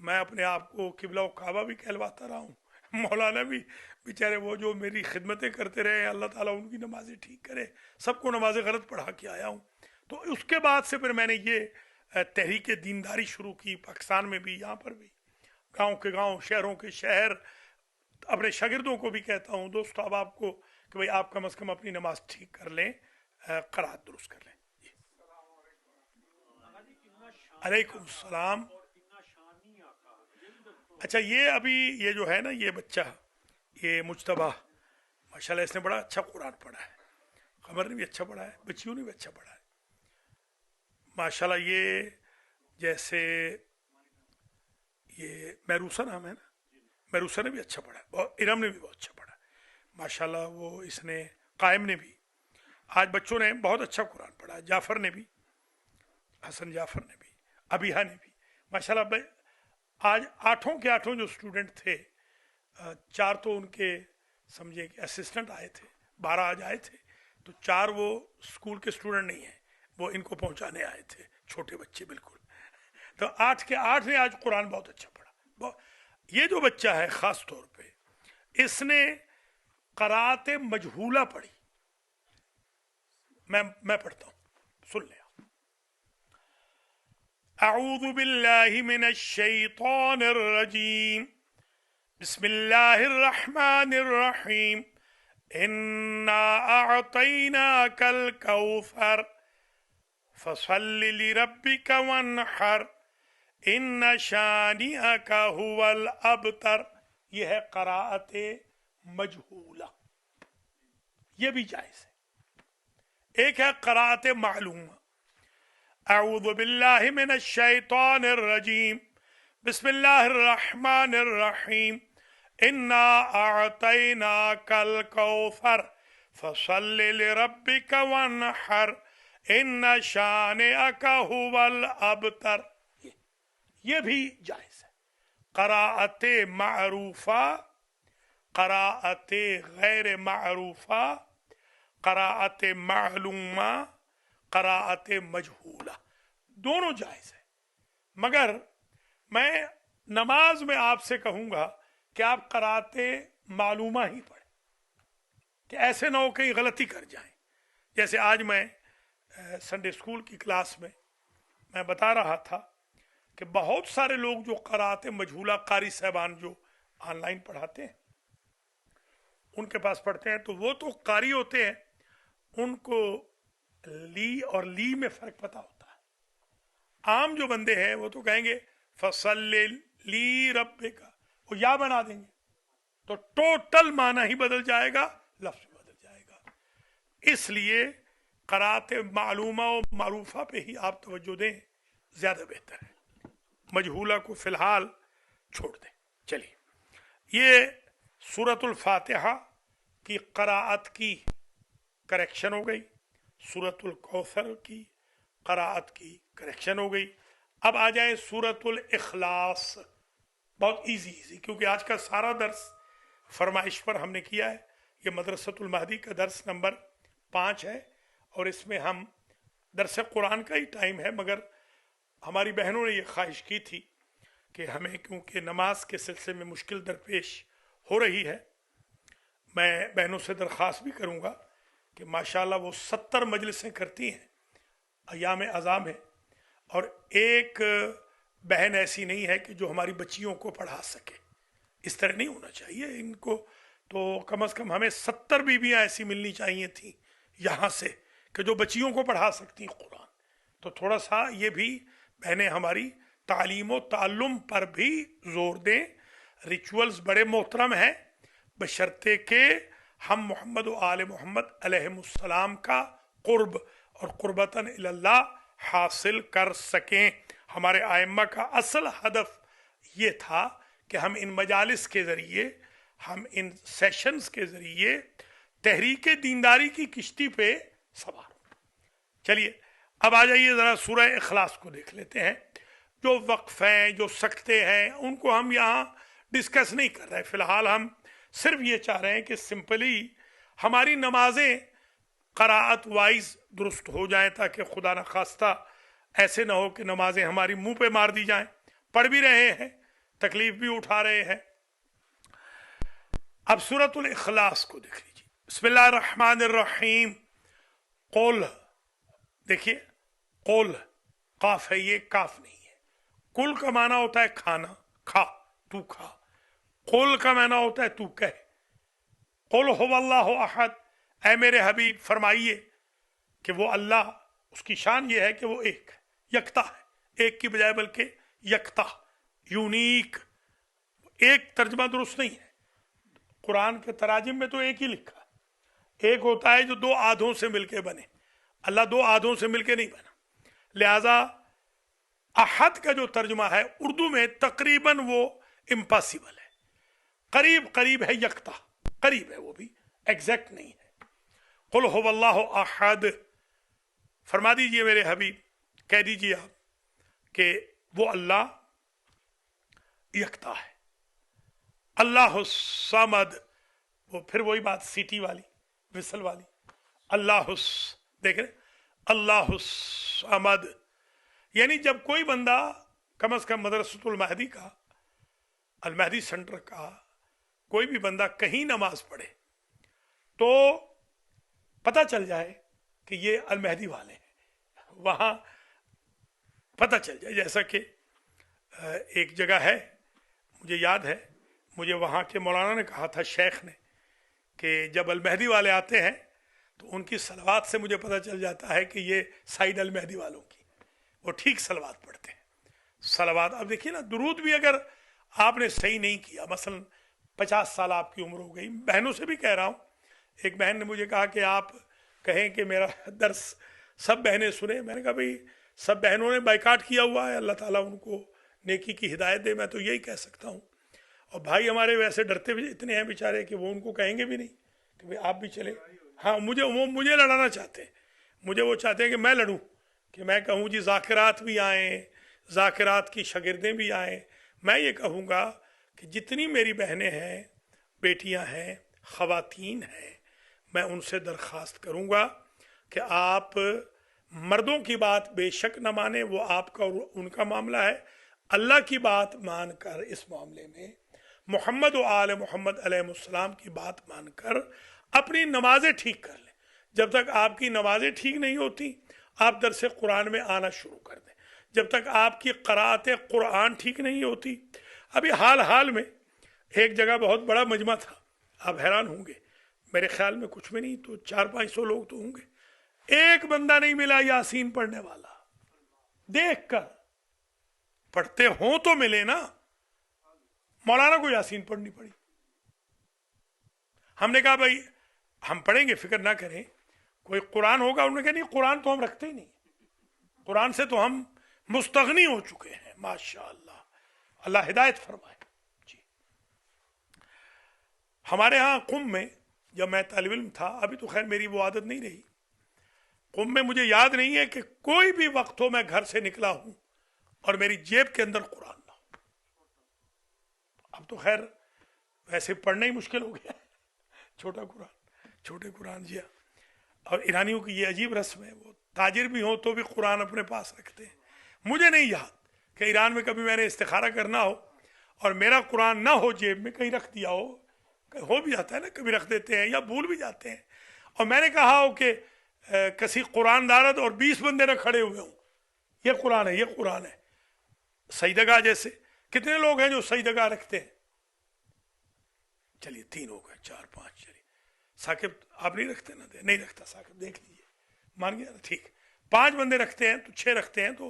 मैं अपने आप को किबला काबा भी कहलवाता रहा हूँ, मौलाना भी बेचारे वो जो मेरी खिदमतें करते रहे, अल्लाह ताला उनकी नमाजें ठीक करे, सबको नमाजें गलत पढ़ा के आया हूँ। तो उसके बाद से फिर मैंने ये तहरीक दीनदारी शुरू की, पाकिस्तान में भी, यहाँ पर भी, गांव के गांव, शहरों के शहर। अपने शागिर्दों को भी कहता हूँ, दोस्तों अब आपको कि भाई आप कम से कम अपनी नमाज ठीक कर लें, क़राअत दुरुस्त कर लें। अलैकुम सलाम। अच्छा, ये अभी ये जो है ना, ये बच्चा, ये मुज्तबा, माशाल्लाह इसने बड़ा अच्छा कुरान पढ़ा है, खबर ने भी अच्छा पढ़ा है, बच्चियों ने भी अच्छा पढ़ा है माशाल्लाह। ये जैसे ये महरूसा नाम है ना, महरूसा ने भी अच्छा पढ़ा है, और इरम ने भी बहुत अच्छा पढ़ा है माशाल्लाह। वो इसने, कायम ने भी, आज बच्चों ने बहुत अच्छा कुरान पढ़ा है, जाफ़र ने भी, हसन जाफ़र ने भी, अबिहा ने भी माशाल्लाह। आज आठों के आठों जो स्टूडेंट थे, चार तो उनके समझे कि असिस्टेंट आए थे, 12 आज आए थे, तो 4 वो स्कूल के स्टूडेंट नहीं है, वो इनको पहुंचाने आए थे, छोटे बच्चे बिल्कुल। तो 8 के 8 ने आज कुरान बहुत अच्छा पढ़ा। ये जो बच्चा है खास तौर पे, इसने क़राअत मजहूला पढ़ी। मैं पढ़ता हूं, सुन ले। अऊज़ु बिल्लाहि मिनश शैतानिर रजीम, बिस्मिल्लाहिर रहमानिर रहीम, इन्ना अअतैनाकल कौसर फसल्लि लिरब्बिका वन्हर, इन्न शानिअका हुवल अबतर। यह है क़राअत मजहूला, यह भी जायज़ है। एक है क़राअत मालूमा, अऊज़ु बिल्लाहि मिनश शैतानिर रजीम, बिस्मिल्लाहिर रहमानिर रहीम, इन्ना अअतैनाकल कौसर फसल्लि लिरब्बिका वन्हर, इन्न शानिअका हुवल अबतर। ये भी जायज़ है। क़राअत मारूफा, क़राअत गैर मारूफा, क़राअत मालूमा, क़राअत मजहूला, दोनों जायज़ है। मगर मैं नमाज में आपसे कहूँगा कि आप क़राअत मालूमा ही पढ़ें, कि ऐसे ना हो कहीं गलती कर जाएं। जैसे आज मैं संडे स्कूल की क्लास में मैं बता रहा था कि बहुत सारे लोग जो क़राअत मजहूला, कारी साहबान जो ऑनलाइन पढ़ाते हैं, उनके पास पढ़ते हैं, तो वो तो कारी होते हैं, उनको ली और ली में फ़र्क पता होता है। आम जो बंदे हैं वो तो कहेंगे फसल्लि ली रब्बिका, वो या बना देंगे, तो टोटल माना ही बदल जाएगा, लफ्ज़ बदल जाएगा। इसलिए क़राअत मालूमा और मारूफा पे ही आप तवज्जो दें, ज़्यादा बेहतर है। मजहूला को फ़िलहाल छोड़ दें। चलिए, ये सूरतुल फातिहा की क़राअत की करेक्शन हो गई, सूरतुल कौसर की क़राअत की करेक्शन हो गई। अब आ जाए सूरतुल इखलास। बहुत इजी, क्योंकि आज का सारा दर्स फरमाइश पर हमने किया है। ये मदरसतुल महदी का दर्स नंबर 5 है, और इसमें हम दर्स कुरान का ही टाइम है, मगर हमारी बहनों ने ये ख्वाहिश की थी कि हमें, क्योंकि नमाज के सिलसिले में मुश्किल दरपेश हो रही है, मैं बहनों से दरख्वास्त भी करूँगा कि माशाल्लाह वो 70 मजलिसें करती हैं, अयाम अज़ाम है, और एक बहन ऐसी नहीं है कि जो हमारी बच्चियों को पढ़ा सके। इस तरह नहीं होना चाहिए इनको, तो कम से कम हमें 70 बीबियाँ ऐसी मिलनी चाहिए थी यहाँ से कि जो बच्चियों को पढ़ा सकती हैं कुरान। تو تھوڑا سا یہ بھی بہنیں ہماری تعلیم و تعلم پر بھی زور دیں. ریچولز بڑے محترم ہیں بشرطے کہ ہم محمد و آل محمد علیہ السلام کا قرب اور قربتاً اللہ حاصل کر سکیں. ہمارے ائمہ کا اصل ہدف یہ تھا کہ ہم ان مجالس کے ذریعے، ہم ان سیشنز کے ذریعے تحریک دینداری کی کشتی پہ سوار ہوں. چلیے اب آ جائیے ذرا سورہ اخلاص کو دیکھ لیتے ہیں. جو وقف ہیں، جو سکتے ہیں، ان کو ہم یہاں ڈسکس نہیں کر رہے. فی الحال ہم صرف یہ چاہ رہے ہیں کہ سمپلی ہماری نمازیں قراءت وائز درست ہو جائیں، تاکہ خدا نخواستہ ایسے نہ ہو کہ نمازیں ہماری منہ پہ مار دی جائیں. پڑھ بھی رہے ہیں، تکلیف بھی اٹھا رہے ہیں. اب سورۃ الاخلاص کو دیکھ لیجیے. بسم اللہ الرحمن الرحیم. قول، دیکھیے قول قاف ہے، یہ کاف نہیں ہے. کل کا معنی ہوتا ہے کھانا، کھا، تو کھا. قول کا معنی ہوتا ہے تو کہہ. قل هو اللہ احد، اے میرے حبیب فرمائیے کہ وہ اللہ، اس کی شان یہ ہے کہ وہ ایک یکتا ہے. ایک کی بجائے بلکہ یکتا، یونیک. ایک ترجمہ درست نہیں ہے. قرآن کے تراجم میں تو ایک ہی لکھا. ایک ہوتا ہے جو دو آدھوں سے مل کے بنے. اللہ دو آدھوں سے مل کے نہیں بنا. لہذا احد کا جو ترجمہ ہے اردو میں تقریباً وہ امپاسبل ہے. قریب قریب ہے یکتا، قریب ہے، وہ بھی ایگزیکٹ نہیں ہے. قل هو اللہ احد، فرما دیجئے میرے حبیب، کہہ دیجئے آپ کہ وہ اللہ یکتا ہے. اللہ الصمد، وہ پھر وہی بات سیٹی والی، وصل والی. اللہ دیکھ رہے، اللہ الصمد. یعنی جب کوئی بندہ کم از کم مدرسۃ المہدی کا، المہدی سینٹر کا کوئی بھی بندہ کہیں نماز پڑھے تو پتہ چل جائے کہ یہ المہدی والے ہیں، وہاں پتہ چل جائے. جیسا کہ ایک جگہ ہے، مجھے یاد ہے، مجھے وہاں کے مولانا نے کہا تھا، شیخ نے، کہ جب المہدی والے آتے ہیں تو ان کی صلوات سے مجھے پتہ چل جاتا ہے کہ یہ سائیڈ المہدی والوں کی، وہ ٹھیک صلوات پڑھتے ہیں. صلوات، اب دیکھیے نا، درود بھی اگر آپ نے صحیح نہیں کیا، مثلا 50 سال آپ کی عمر ہو گئی، بہنوں سے بھی کہہ رہا ہوں. ایک بہن نے مجھے کہا کہ آپ کہیں کہ میرا درس سب بہنیں سنیں. میں نے کہا بھئی سب بہنوں نے بائیکاٹ کیا ہوا ہے، اللہ تعالیٰ ان کو نیکی کی ہدایت دے، میں تو یہی کہہ سکتا ہوں. اور بھائی ہمارے ویسے ڈرتے بھی اتنے ہیں بیچارے کہ وہ ان کو کہیں گے بھی نہیں کہ بھئی آپ بھی چلیں. ہاں، مجھے لڑانا چاہتے ہیں. مجھے وہ چاہتے ہیں کہ میں لڑوں، کہ میں کہوں جی ذاکرات بھی آئیں، ذاکرات کی شاگردیں بھی آئیں. میں یہ کہوں گا کہ جتنی میری بہنیں ہیں، بیٹیاں ہیں، خواتین ہیں، میں ان سے درخواست کروں گا کہ آپ مردوں کی بات بے شک نہ مانیں، وہ آپ کا اور ان کا معاملہ ہے. اللہ کی بات مان کر اس معاملے میں، محمد و آل محمد علیہ السلام کی بات مان کر اپنی نمازیں ٹھیک کر لیں. جب تک آپ کی نمازیں ٹھیک نہیں ہوتی، آپ درس قرآن میں آنا شروع کر دیں. جب تک آپ کی قراءت قرآن ٹھیک نہیں ہوتی، ابھی حال میں ایک جگہ بہت بڑا مجمع تھا، آپ حیران ہوں گے، میرے خیال میں کچھ بھی نہیں تو 400-500 لوگ تو ہوں گے. ایک بندہ نہیں ملا یاسین پڑھنے والا. دیکھ کر پڑھتے ہوں تو ملے نا. مولانا کو یاسین پڑھنی پڑی. ہم نے کہا بھائی ہم پڑھیں گے، فکر نہ کریں، کوئی قرآن ہوگا. انہوں نے کہا نہیں، قرآن تو ہم رکھتے ہی نہیں، قرآن سے تو ہم مستغنی ہو چکے ہیں. ماشاء اللہ، اللہ ہدایت فرمائے. جی، ہمارے ہاں قم میں جب میں طالب علم تھا، ابھی تو خیر میری وہ عادت نہیں رہی، قم میں مجھے یاد نہیں ہے کہ کوئی بھی وقت ہو میں گھر سے نکلا ہوں اور میری جیب کے اندر قرآن نہ ہو. اب تو خیر ویسے پڑھنا ہی مشکل ہو گیا ہے، چھوٹے قرآن. جی ہاں. اور ایرانیوں کی یہ عجیب رسم ہے، وہ تاجر بھی ہوں تو بھی قرآن اپنے پاس رکھتے ہیں. مجھے نہیں یاد کہ ایران میں کبھی میں نے استخارہ کرنا ہو اور میرا قرآن نہ ہو جیب میں، کہیں رکھ دیا ہو بھی جاتا ہے نا، کبھی رکھ دیتے ہیں یا بھول بھی جاتے ہیں، اور میں نے کہا ہو کہ کسی قرآن دارت اور 20 بندے نہ کھڑے ہوئے ہوں، یہ قرآن ہے، یہ قرآن ہے. سجدگاہ جیسے کتنے لوگ ہیں جو سجدگاہ رکھتے ہیں؟ چلیے 3 ہو گئے، 4 5. چلیے ثاقب آپ نہیں رکھتے نا؟ نہیں رکھتا ثاقب، دیکھ لیجیے، مان گیا نا؟ ٹھیک. 5 बंदे रखते हैं तो 6 रखते हैं तो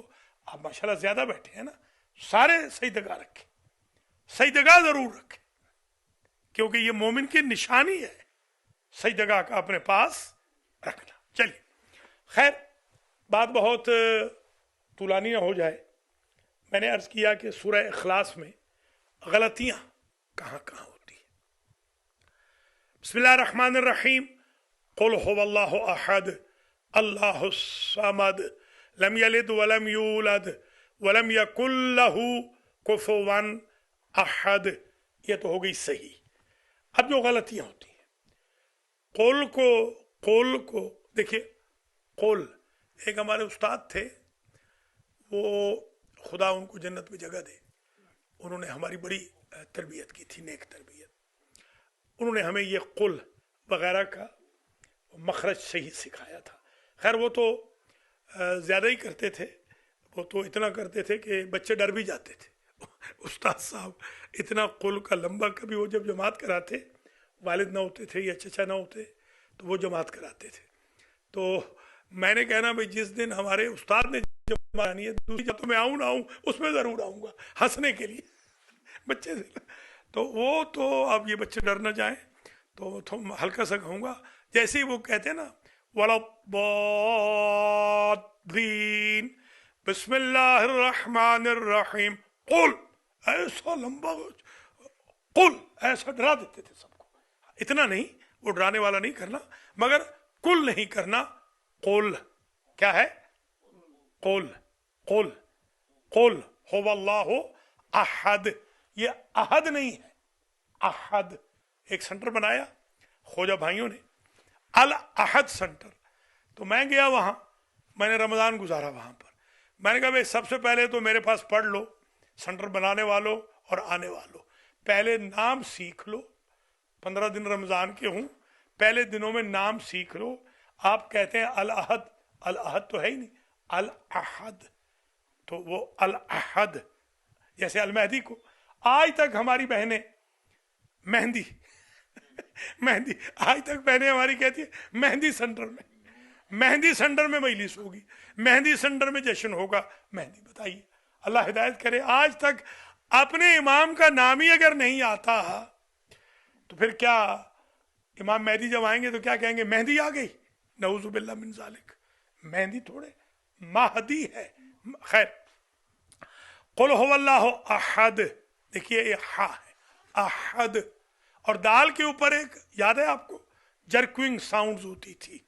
आप माशाल्लाह ज्यादा बैठे हैं ना, सारे सही जगह रखें, सही जगह जरूर रखें, क्योंकि ये मोमिन की निशानी है सही जगह का अपने पास रखना। चलिए खैर, बात बहुत तुलानी ना हो जाए, मैंने अर्ज किया कि सूरह इखलास में गलतियां कहां कहां होती है। बिस्मिल्लाहिर रहमानिर रहीम, कुल हुवल्लाहु अहद अल्लाहुस समद लम यलिद वलम यूलद वलम यकुल लहू कुफुवन अहद। ये तो हो गई सही। अब जो गलतियां होती हैं, कुल को देखिए, कुल एक हमारे उस्ताद थे, वो खुदा उनको जन्नत में जगह दे, उन्होंने हमारी बड़ी तरबियत की थी, नेक तरबियत। उन्होंने हमें ये कुल वगैरह का मखरज सही सिखाया था। खैर वो तो ज़्यादा ही करते थे, वो तो इतना करते थे कि बच्चे डर भी जाते थे। उस्ताद साहब इतना कुल का लंबा, कभी वो जब जमात कराते, वालिद ना होते थे या चचा ना होते तो वो जमात कराते थे। तो मैंने कहना भाई जिस दिन हमारे उस्ताद ने जमात आनी है, दूसरी जब तो मैं आऊँ ना आऊँ, उसमें ज़रूर आऊँगा हंसने के लिए बच्चे से। तो वो तो अब ये बच्चे डर ना जाएं तो हल्का सा कहूँगा, जैसे ही वो कहते हैं ना वलद्दीन बिस्मिल्लाहिर रहमानिर रहीम कुल, ऐसा लंबा कुल, ऐसा डरा देते थे सबको। इतना नहीं, वो डराने वाला नहीं करना, मगर कुल नहीं करना। कुल क्या है? कुल कुल कुल हुवल्लाहु अहद, ये अहद नहीं है, अहद। एक सेंटर बनाया खोजा भाइयों ने, अल अहद सेंटर। तो मैं गया वहां, मैंने रमजान गुजारा वहां पर। मैंने कहा भाई सबसे पहले तो मेरे पास पढ़ लो, सेंटर बनाने वालों और आने वालों, पहले नाम सीख लो। 15 दिन रमजान के हूं, पहले दिनों में नाम सीख लो। आप कहते हैं अल अहद, अल अहद तो है ही नहीं, अल अहद। तो वो अल अहद, जैसे अल मेहदी को आज तक हमारी बहनें मेहंदी मेहंदी, आज तक बहनें हमारी कहती है मेहंदी सेंटर में, मेहंदी सेंटर में मजलिस होगी, मेहंदी सेंटर में जश्न होगा। मेहंदी बताइए, अल्लाह हिदायत करे। आज तक अपने इमाम का नाम ही अगर नहीं आता तो फिर क्या, इमाम मेहदी जब आएंगे तो क्या कहेंगे? मेहंदी आ गई, नऊजुबिल्लाह मिन जालिक। मेहंदी थोड़े, महदी है। खैर, कुल हुवल्लाहु अहद, देखिए ये हा है, अहद। और दाल के ऊपर एक, याद है आपको, जर्क्विंग साउंड्स होती थी,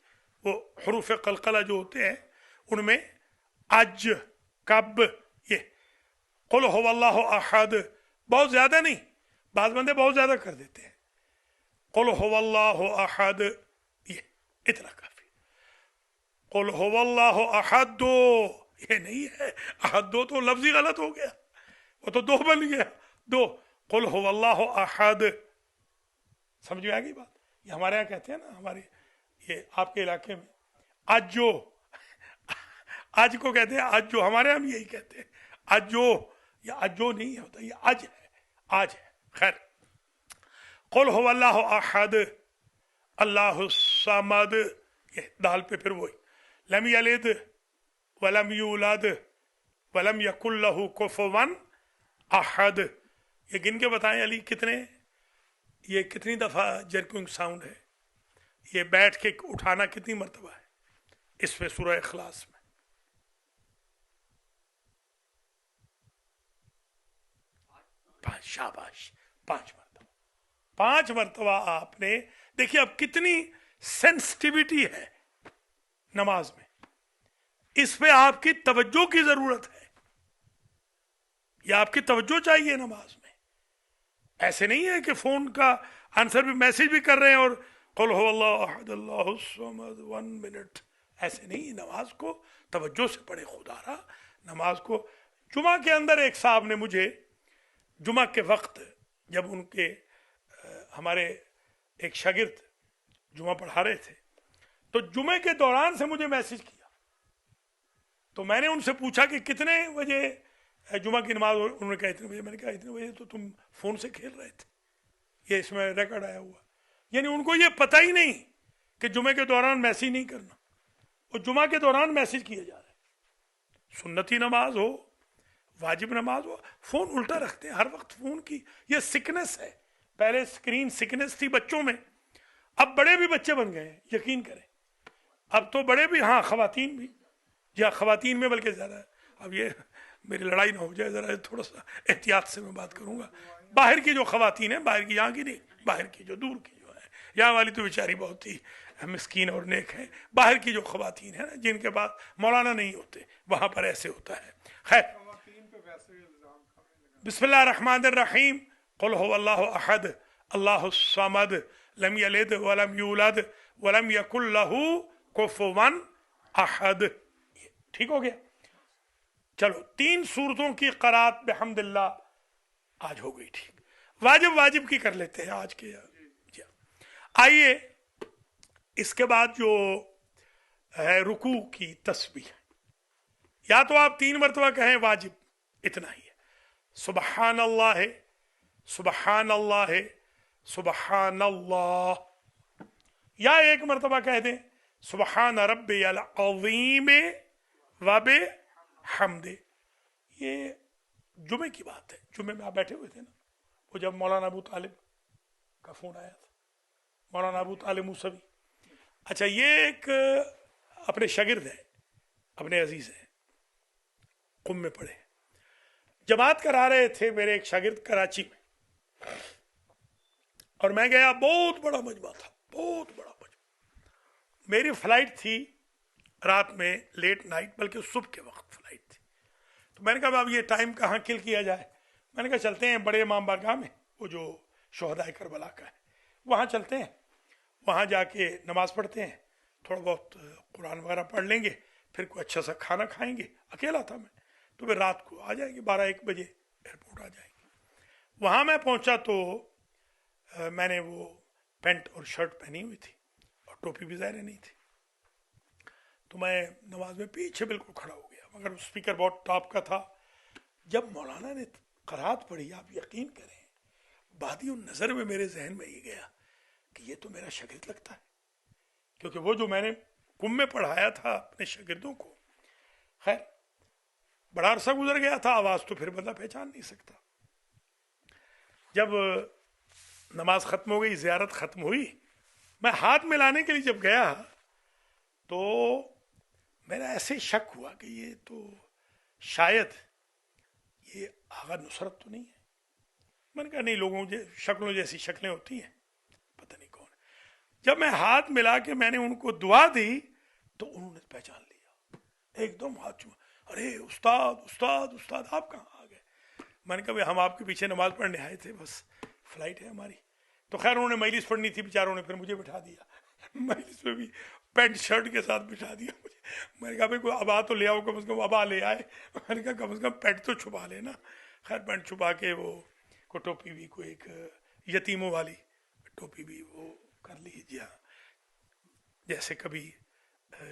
वो हरूफ कलकला जो होते हैं उनमें अज, कब, ये कुल हुवल्लाहु अहद। बहुत ज्यादा नहीं, बाज़ बंदे बहुत ज्यादा कर देते हैं। कुल हुवल्लाहु अहद, ये इतना काफी। कुल हुवल्लाहु अहद, ये नहीं है अहद, तो लफ्जी गलत हो गया, वो तो 2 बन गया, 2। कुल हुवल्लाहु अहद, समझ में आ गई बात? ये हमारे यहाँ कहते हैं ना, हमारे ये आपके इलाके में अजो, आज को कहते हैं अजो, हमारे यहाँ भी यही कहते हैं अजो, या अजो नहीं होता, ये आज है, आज है। खैर, कुल हुवल्लाहु अहद अल्लाहुस समद, ये दाल पे फिर वही, लम यलिद वलम यूलद वलम यकुल लहू कुफुवन अहद। ये गिन के बताएं अली, कितने, ये कितनी दफा जर्किंग साउंड है, ये बैठ के उठाना कितनी मरतबा है इसमें सूरह इखलास में? 5, शाबाश, 5 मरतबा, 5 मरतबा आपने। देखिए अब कितनी सेंसिटिविटी है नमाज में, इस पे आपकी तवज्जो की जरूरत है, या आपकी तवज्जो चाहिए नमाज में। ऐसे नहीं है कि फोन का आंसर भी, मैसेज भी कर रहे हैं और कुल हुवल्लाहु अहद अल्लाहुस समद 1 मिनट, ऐसे नहीं। नमाज को तवज्जो से पढ़े खुदारा, नमाज को। जुमा के अंदर एक साहब ने मुझे, जुमा के वक्त जब उनके हमारे एक शागिर्द जुमा पढ़ा रहे थे, तो जुमे के दौरान से मुझे मैसेज किया। तो मैंने उनसे पूछा कि कितने बजे जुमा की नमाज? उन्होंने कहा इतने बजे। मैंने कहा इतने बजे तो तुम फोन से खेल रहे थे, ये इसमें रिकॉर्ड आया हुआ। यानी उनको ये पता ही नहीं कि जुमे के दौरान मैसेज नहीं करना। اور جمعہ کے دوران میسج کیے جا رہے ہیں، سنتی نماز ہو واجب نماز ہو، فون الٹا رکھتے ہیں ہر وقت فون کی. یہ سکنس ہے. پہلے اسکرین سکنس تھی بچوں میں، اب بڑے بھی بچے بن گئے ہیں، یقین کریں. اب تو بڑے بھی، ہاں خواتین بھی، یا خواتین میں بلکہ زیادہ ہے. اب یہ میری لڑائی نہ ہو جائے، ذرا تھوڑا سا احتیاط سے میں بات کروں گا. باہر کی جو خواتین ہیں، باہر کی یہاں کی نہیں، باہر کی جو دور کی جو ہے، یہاں والی تو بیچاری بہت ہی مسکین اور نیک ہے. باہر کی جو خواتین ہیں نا، جن کے پاس مولانا نہیں ہوتے، وہاں پر ایسے ہوتا ہے. خیر، بسم اللہ الرحمن الرحیم. قل هو اللہ احد اللہ الصمد لم یلد ولم یولد ولم یکن لہ کفوا احد. ٹھیک ہو گیا؟ چلو 3 سورتوں کی قرات بحمد اللہ آج ہو گئی. ٹھیک، واجب کی کر لیتے ہیں آج کے. آئیے اس کے بعد جو ہے رکوع کی تسبیح، یا تو آپ 3 مرتبہ کہیں واجب، اتنا ہی ہے. سبحان اللہ، سبحان اللہ، سبحان اللہ. یا 1 مرتبہ کہہ دیں سبحان ربی العظیم وبحمد. یہ جمعے کی بات ہے. جمعے میں آپ بیٹھے ہوئے تھے نا، وہ جب مولانا ابو طالب کا فون آیا تھا، مولانا ابو طالب موسوی. اچھا، یہ ایک اپنے شاگرد ہیں، اپنے عزیز ہیں، قم میں پڑھے، جماعت کرا رہے تھے میرے ایک شاگرد کراچی میں، اور میں گیا. بہت بڑا مجمع تھا، بہت بڑا مجمع. میری فلائٹ تھی رات میں لیٹ نائٹ، بلکہ صبح کے وقت فلائٹ تھی. تو میں نے کہا اب یہ ٹائم کہاں کل کیا جائے. میں نے کہا چلتے ہیں بڑے امام بارگاہ میں، وہ جو شہدائے کربلا کا ہے، وہاں چلتے ہیں. وہاں جا کے نماز پڑھتے ہیں، تھوڑا بہت قرآن وغیرہ پڑھ لیں گے، پھر کوئی اچھا سا کھانا کھائیں گے. اکیلا تھا میں، تو پھر رات کو آ جائیں گے 12-1 بجے ایئرپورٹ آ جائیں گے. وہاں میں پہنچا تو میں نے وہ پینٹ اور شرٹ پہنی ہوئی تھی، اور ٹوپی بھی ظاہر نہیں تھی. تو میں نماز میں پیچھے بالکل کھڑا ہو گیا، مگر اسپیکر بہت ٹاپ کا تھا. جب مولانا نے قرات پڑھی، آپ یقین کریں، بادی النظر میں میرے ذہن میں یہ گیا کہ یہ تو میرا شاگرد لگتا ہے، کیونکہ وہ جو میں نے قم میں پڑھایا تھا اپنے شاگردوں کو. خیر، بڑا عرصہ گزر گیا تھا، آواز تو پھر بندہ پہچان نہیں سکتا. جب نماز ختم ہو گئی، زیارت ختم ہوئی، میں ہاتھ ملانے کے لیے جب گیا تو میرا ایسے شک ہوا کہ یہ تو شاید یہ آغا نصرت تو نہیں ہے. میں نے کہا نہیں، لوگوں شکلوں جیسی شکلیں ہوتی ہیں، پتہ نہیں کون. جب میں ہاتھ ملا کے میں نے ان کو دعا دی تو انہوں نے پہچان لیا، ایک دم ہاتھ چوما، ارے استاد استاد استاد آپ کہاں آ گئے. میں نے کہا بھائی ہم آپ کے پیچھے نماز پڑھنے آئے تھے، بس فلائٹ ہے ہماری. تو خیر انہوں نے مجلس پڑھنی تھی بیچاروں نے، پھر مجھے بٹھا دیا مجلس میں بھی، پینٹ شرٹ کے ساتھ بٹھا دیا مجھے. میں نے کہا بھائی کوئی ابا تو لے آؤ، کم از کم ابا لے آئے. میں نے کہا کم از کم پینٹ تو چھپا لینا. خیر پینٹ چھپا کے وہ کو ٹوپی بھی، کوئی ایک یتیموں والی ٹوپی بھی وہ کر لی. جی ہاں، جیسے کبھی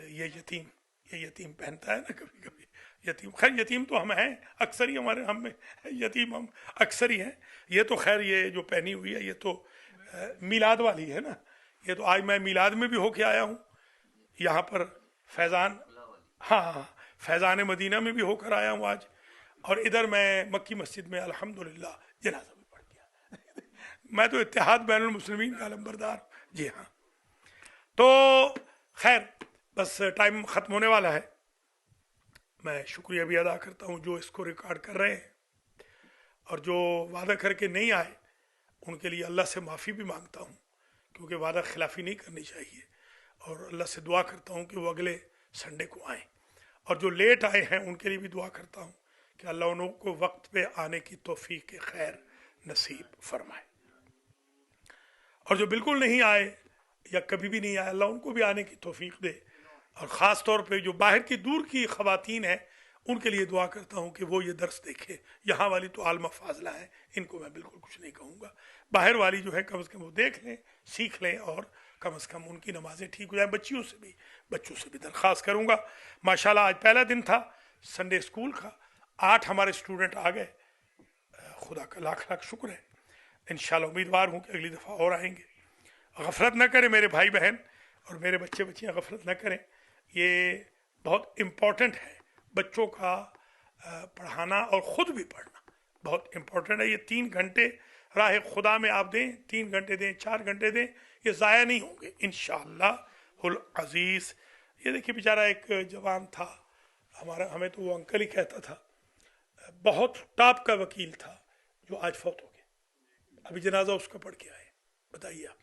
یہ یتیم پہنتا ہے نا کبھی کبھی یتیم. خیر یتیم تو ہم ہیں اکثر ہی، ہمارے ہم میں یتیم ہم اکثر ہی ہیں. یہ تو خیر یہ جو پہنی ہوئی ہے یہ تو میلاد والی ہے نا. یہ تو آج میں میلاد میں بھی ہو کے آیا ہوں، یہاں پر فیضان، ہاں فیضان مدینہ میں بھی ہو کر آیا ہوں آج. اور ادھر میں مکی مسجد میں الحمدللہ جنازہ بھی پڑھ گیا. میں تو اتحاد بین المسلمین کا علمبردار. جی ہاں. تو خیر بس ٹائم ختم ہونے والا ہے. میں شکریہ بھی ادا کرتا ہوں جو اس کو ریکارڈ کر رہے ہیں، اور جو وعدہ کر کے نہیں آئے ان کے لیے اللہ سے معافی بھی مانگتا ہوں، کیونکہ وعدہ خلافی نہیں کرنی چاہیے. اور اللہ سے دعا کرتا ہوں کہ وہ اگلے سنڈے کو آئیں. اور جو لیٹ آئے ہیں ان کے لیے بھی دعا کرتا ہوں کہ اللہ ان کو وقت پہ آنے کی توفیق خیر نصیب فرمائے. اور جو بالکل نہیں آئے یا کبھی بھی نہیں آئے، اللہ ان کو بھی آنے کی توفیق دے. اور خاص طور پہ جو باہر کی دور کی خواتین ہیں ان کے لیے دعا کرتا ہوں کہ وہ یہ درس دیکھیں. یہاں والی تو عالمہ فاضلہ ہیں، ان کو میں بالکل کچھ نہیں کہوں گا. باہر والی جو ہے کم از کم وہ دیکھ لیں، سیکھ لیں، اور کم از کم ان کی نمازیں ٹھیک ہو جائیں. بچوں سے بھی درخواست کروں گا. ماشاءاللہ آج پہلا دن تھا سنڈے اسکول کا، 8 ہمارے اسٹوڈنٹ آ گئے. خدا کا لاکھ لاکھ شکر ہے. انشاءاللہ امیدوار ہوں کہ اگلی دفعہ اور آئیں گے. غفلت نہ کریں میرے بھائی بہن اور میرے بچے بچیاں، غفلت نہ کریں. ये बहुत इम्पोर्टेंट है, बच्चों का पढ़ाना और ख़ुद भी पढ़ना बहुत इम्पोर्टेंट है। ये 3 घंटे राह खुदा में आप दें, 3 घंटे दें, 4 घंटे दें, ये ज़ाया नहीं होंगे इंशाअल्लाहुल अज़ीज़। ये देखिए बेचारा एक जवान था हमारा, हमें तो वो अंकल ही कहता था, बहुत टॉप का वकील था, जो आज फौत हो गया। अभी जनाजा उसका पढ़ के आए। बताइए आप,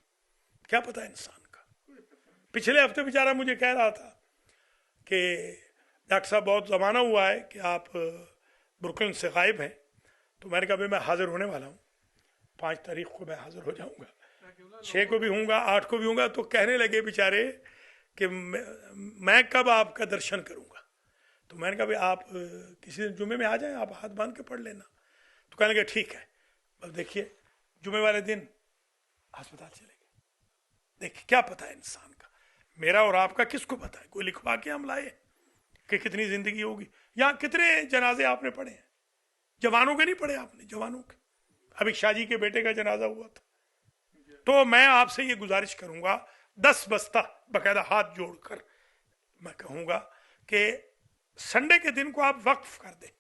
क्या पता है इंसान का। पिछले हफ्ते बेचारा मुझे कह रहा था कि डॉक्टर साहब बहुत ज़माना हुआ है कि आप ब्रुकलिन से गायब हैं। तो मैंने कहा भाई मैं हाज़िर होने वाला हूँ, 5 तारीख को मैं हाज़िर हो जाऊँगा, 6 को भी हूँगा, 8 को भी हूँगा। तो कहने लगे बेचारे कि मैं कब आपका दर्शन करूँगा। तो मैंने कहा भाई आप किसी दिन जुमे में आ जाएं, आप हाथ बांध के पढ़ लेना। तो कहने लगे ठीक है। बस देखिए जुमे वाले दिन अस्पताल चले गए। देखिए क्या पता है इंसान का, मेरा और आपका किसको पता है। कोई लिखवा के हम लाए कि कितनी जिंदगी होगी। यहाँ कितने जनाजे आपने पढ़े हैं, जवानों के नहीं पढ़े आपने, जवानों के। अभी शाहजी के बेटे का जनाजा हुआ था। तो मैं आपसे ये गुजारिश करूंगा, 10 बस्ता बाकायदा हाथ जोड़कर मैं कहूंगा कि संडे के दिन को आप वक्फ कर दें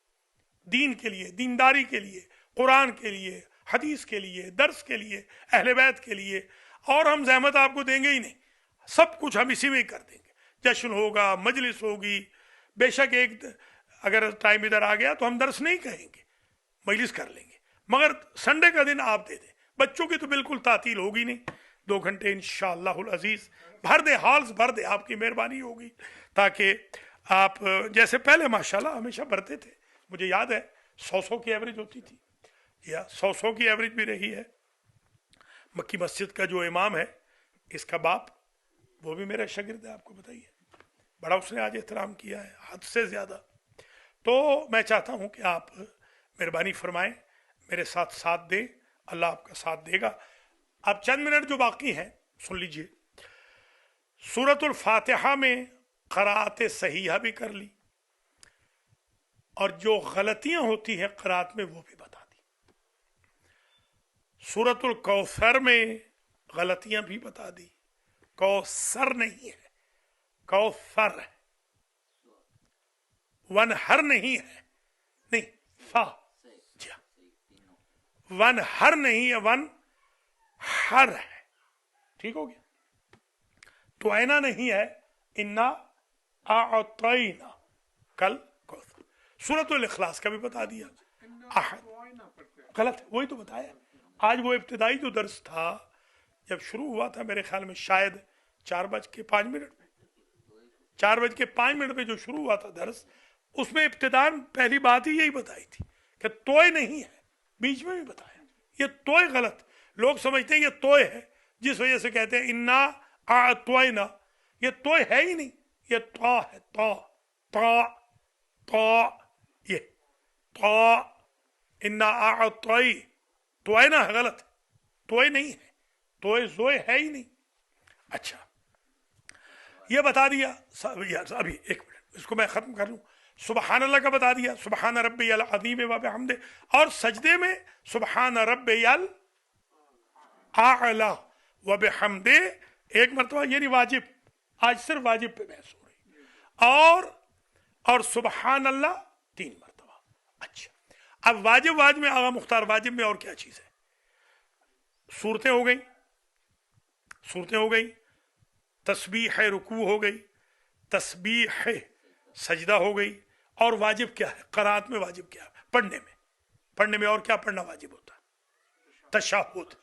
दीन के लिए, दीनदारी के लिए, कुरान के लिए, हदीस के लिए, दर्स के लिए, अहले बैत के लिए। और हम जहमत आपको देंगे ही नहीं, सब कुछ हम इसी में ही कर देंगे। जश्न होगा, मजलिस होगी। बेशक एक अगर टाइम इधर आ गया तो हम दर्स नहीं कहेंगे, मजलिस कर लेंगे, मगर संडे का दिन आप दे दें। बच्चों की तो बिल्कुल तातील होगी नहीं, 2 घंटे इंशाअल्लाहुल अजीज भर दे, हॉल्स भर दे, आपकी मेहरबानी होगी। ताकि आप जैसे पहले माशाल्लाह हमेशा भरते थे, मुझे याद है 100 की एवरेज होती थी, या 100 की एवरेज भी रही है। मक्की मस्जिद का जो इमाम है, इसका बाप, वो भी मेरा शागिर्द है, आपको बताइए, बड़ा उसने आज एहतराम किया है, हद से ज़्यादा। तो मैं चाहता हूँ कि आप मेहरबानी फरमाएं, मेरे साथ साथ दें, अल्लाह आपका साथ देगा। अब चंद मिनट जो बाकी हैं सुन लीजिए। सूरतुल फातिहा में क़राअत सहीहा भी कर ली, और जो गलतियां होती हैं क़राअत में वो भी बता दी। सूरतुल कौसर में गलतियां भी बता दी। कौसर नहीं है, कौसर है, वनहर नहीं है, नहीं फा, वन हर नहीं है, वन हर है, ठीक हो गया। तो ऐना नहीं है, इन्ना आतैना कल कौसर। सूरतुल इखलास का भी बता दिया। गलत है, वही तो बताया। आज वो इब्तिदाई जो दर्स था, जब शुरू हुआ था मेरे ख्याल में शायद 4:05 में, 4:05 में जो शुरू हुआ था दर्स, उसमें इब्तिदान पहली बात ही यही बताई थी कि तोय नहीं है। बीच में भी बताया ये तोय गलत, लोग समझते हैं ये तोय है, जिस वजह से कहते हैं इन्ना आतैना। ये तोय है ही नहीं, ये ता है, ता ता ता, ये ता, इन्ना आतै, तोय ना है, गलत, तोय नहीं है, तोय जोय है ही नहीं। अच्छा ये बता दिया। अभी 1 मिनट इसको मैं खत्म कर लूं। सुबहान अल्लाह का बता दिया, सुबहान रब्बियल अज़ीम व बिहम्दे, और सजदे में सुबहान रब्बियल आला व बिहम्दे 1 मरतबा, यानी वाजिब, आज सिर्फ वाजिब पे बहस हो रही, और सुबहान अल्लाह 3 मरतबा। अच्छा अब वाजिब में आगा मुख्तार वाजिब में और क्या चीज है? सूरतें हो गई, तस्बीह है रुकू हो गई, तस्बीह है सजदा हो गई, और वाजिब क्या है? क़राअत में वाजिब क्या है? पढ़ने में और क्या पढ़ना वाजिब होता है? तशहुद।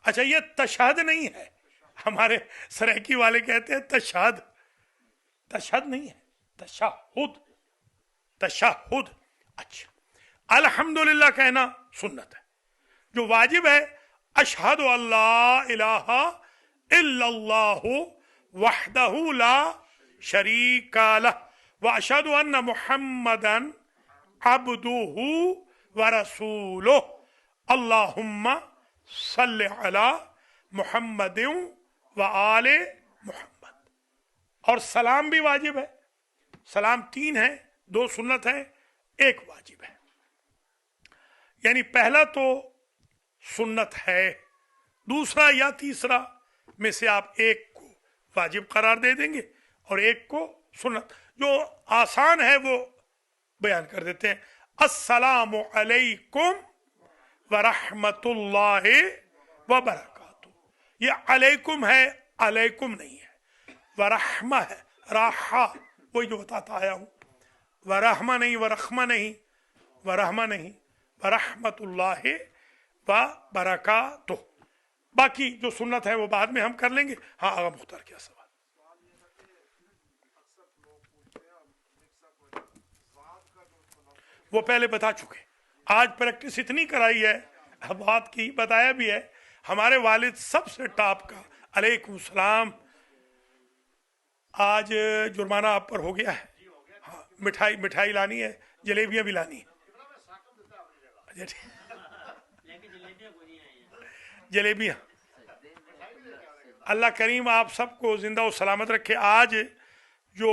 अच्छा ये तशहद नहीं है, हमारे सराइकी वाले कहते हैं तशहद, तशहद नहीं है, तशहुद। अच्छा अल्हम्दुलिल्लाह कहना सुन्नत है। जो वाजिब है अशहदु अल्ला इलाहा इल्लल्लाहु वहदहु ला शरीका लह व अशहदु अन्ना मुहम्मदन अब्दुहु व रसूलुहु अल्लाहुम्मा सल्लि अला मुहम्मदिन व आले मुहम्मद। और सलाम भी वाजिब है। सलाम 3 है, 2 सुन्नत है, 1 वाजिब है। यानी पहला तो सुन्नत है, दूसरा या तीसरा में से आप 1 को वाजिब करार दे देंगे और 1 को सुन्नत जो आसान है वो बयान कर देते हैं। अस्सलामु अलैकुम व रहमतुल्लाहि व बरकातुहू। ये अलैकुम है, अलैकुम नहीं है। व रहमा है, राहा, वही जो बताता आया हूं। व रहमा नहीं, व रखमा नहीं, व रहमा नहीं, व रहमतुल्लाहि व बरकातुहू। बाकी जो सुन्नत है वो बाद में हम कर लेंगे। हाँ आगा मुख्तार, क्या सवाल? वो पहले बता चुके, आज प्रैक्टिस इतनी कराई है, बात की बताया भी है। हमारे वालिद सबसे टॉप का अलैकुम सलाम। आज जुर्माना आप पर हो गया है। हाँ, मिठाई लानी है, जलेबियां भी लानी है। जलेबियां, अल्लाह करीम आप सबको जिंदा और सलामत रखे। आज जो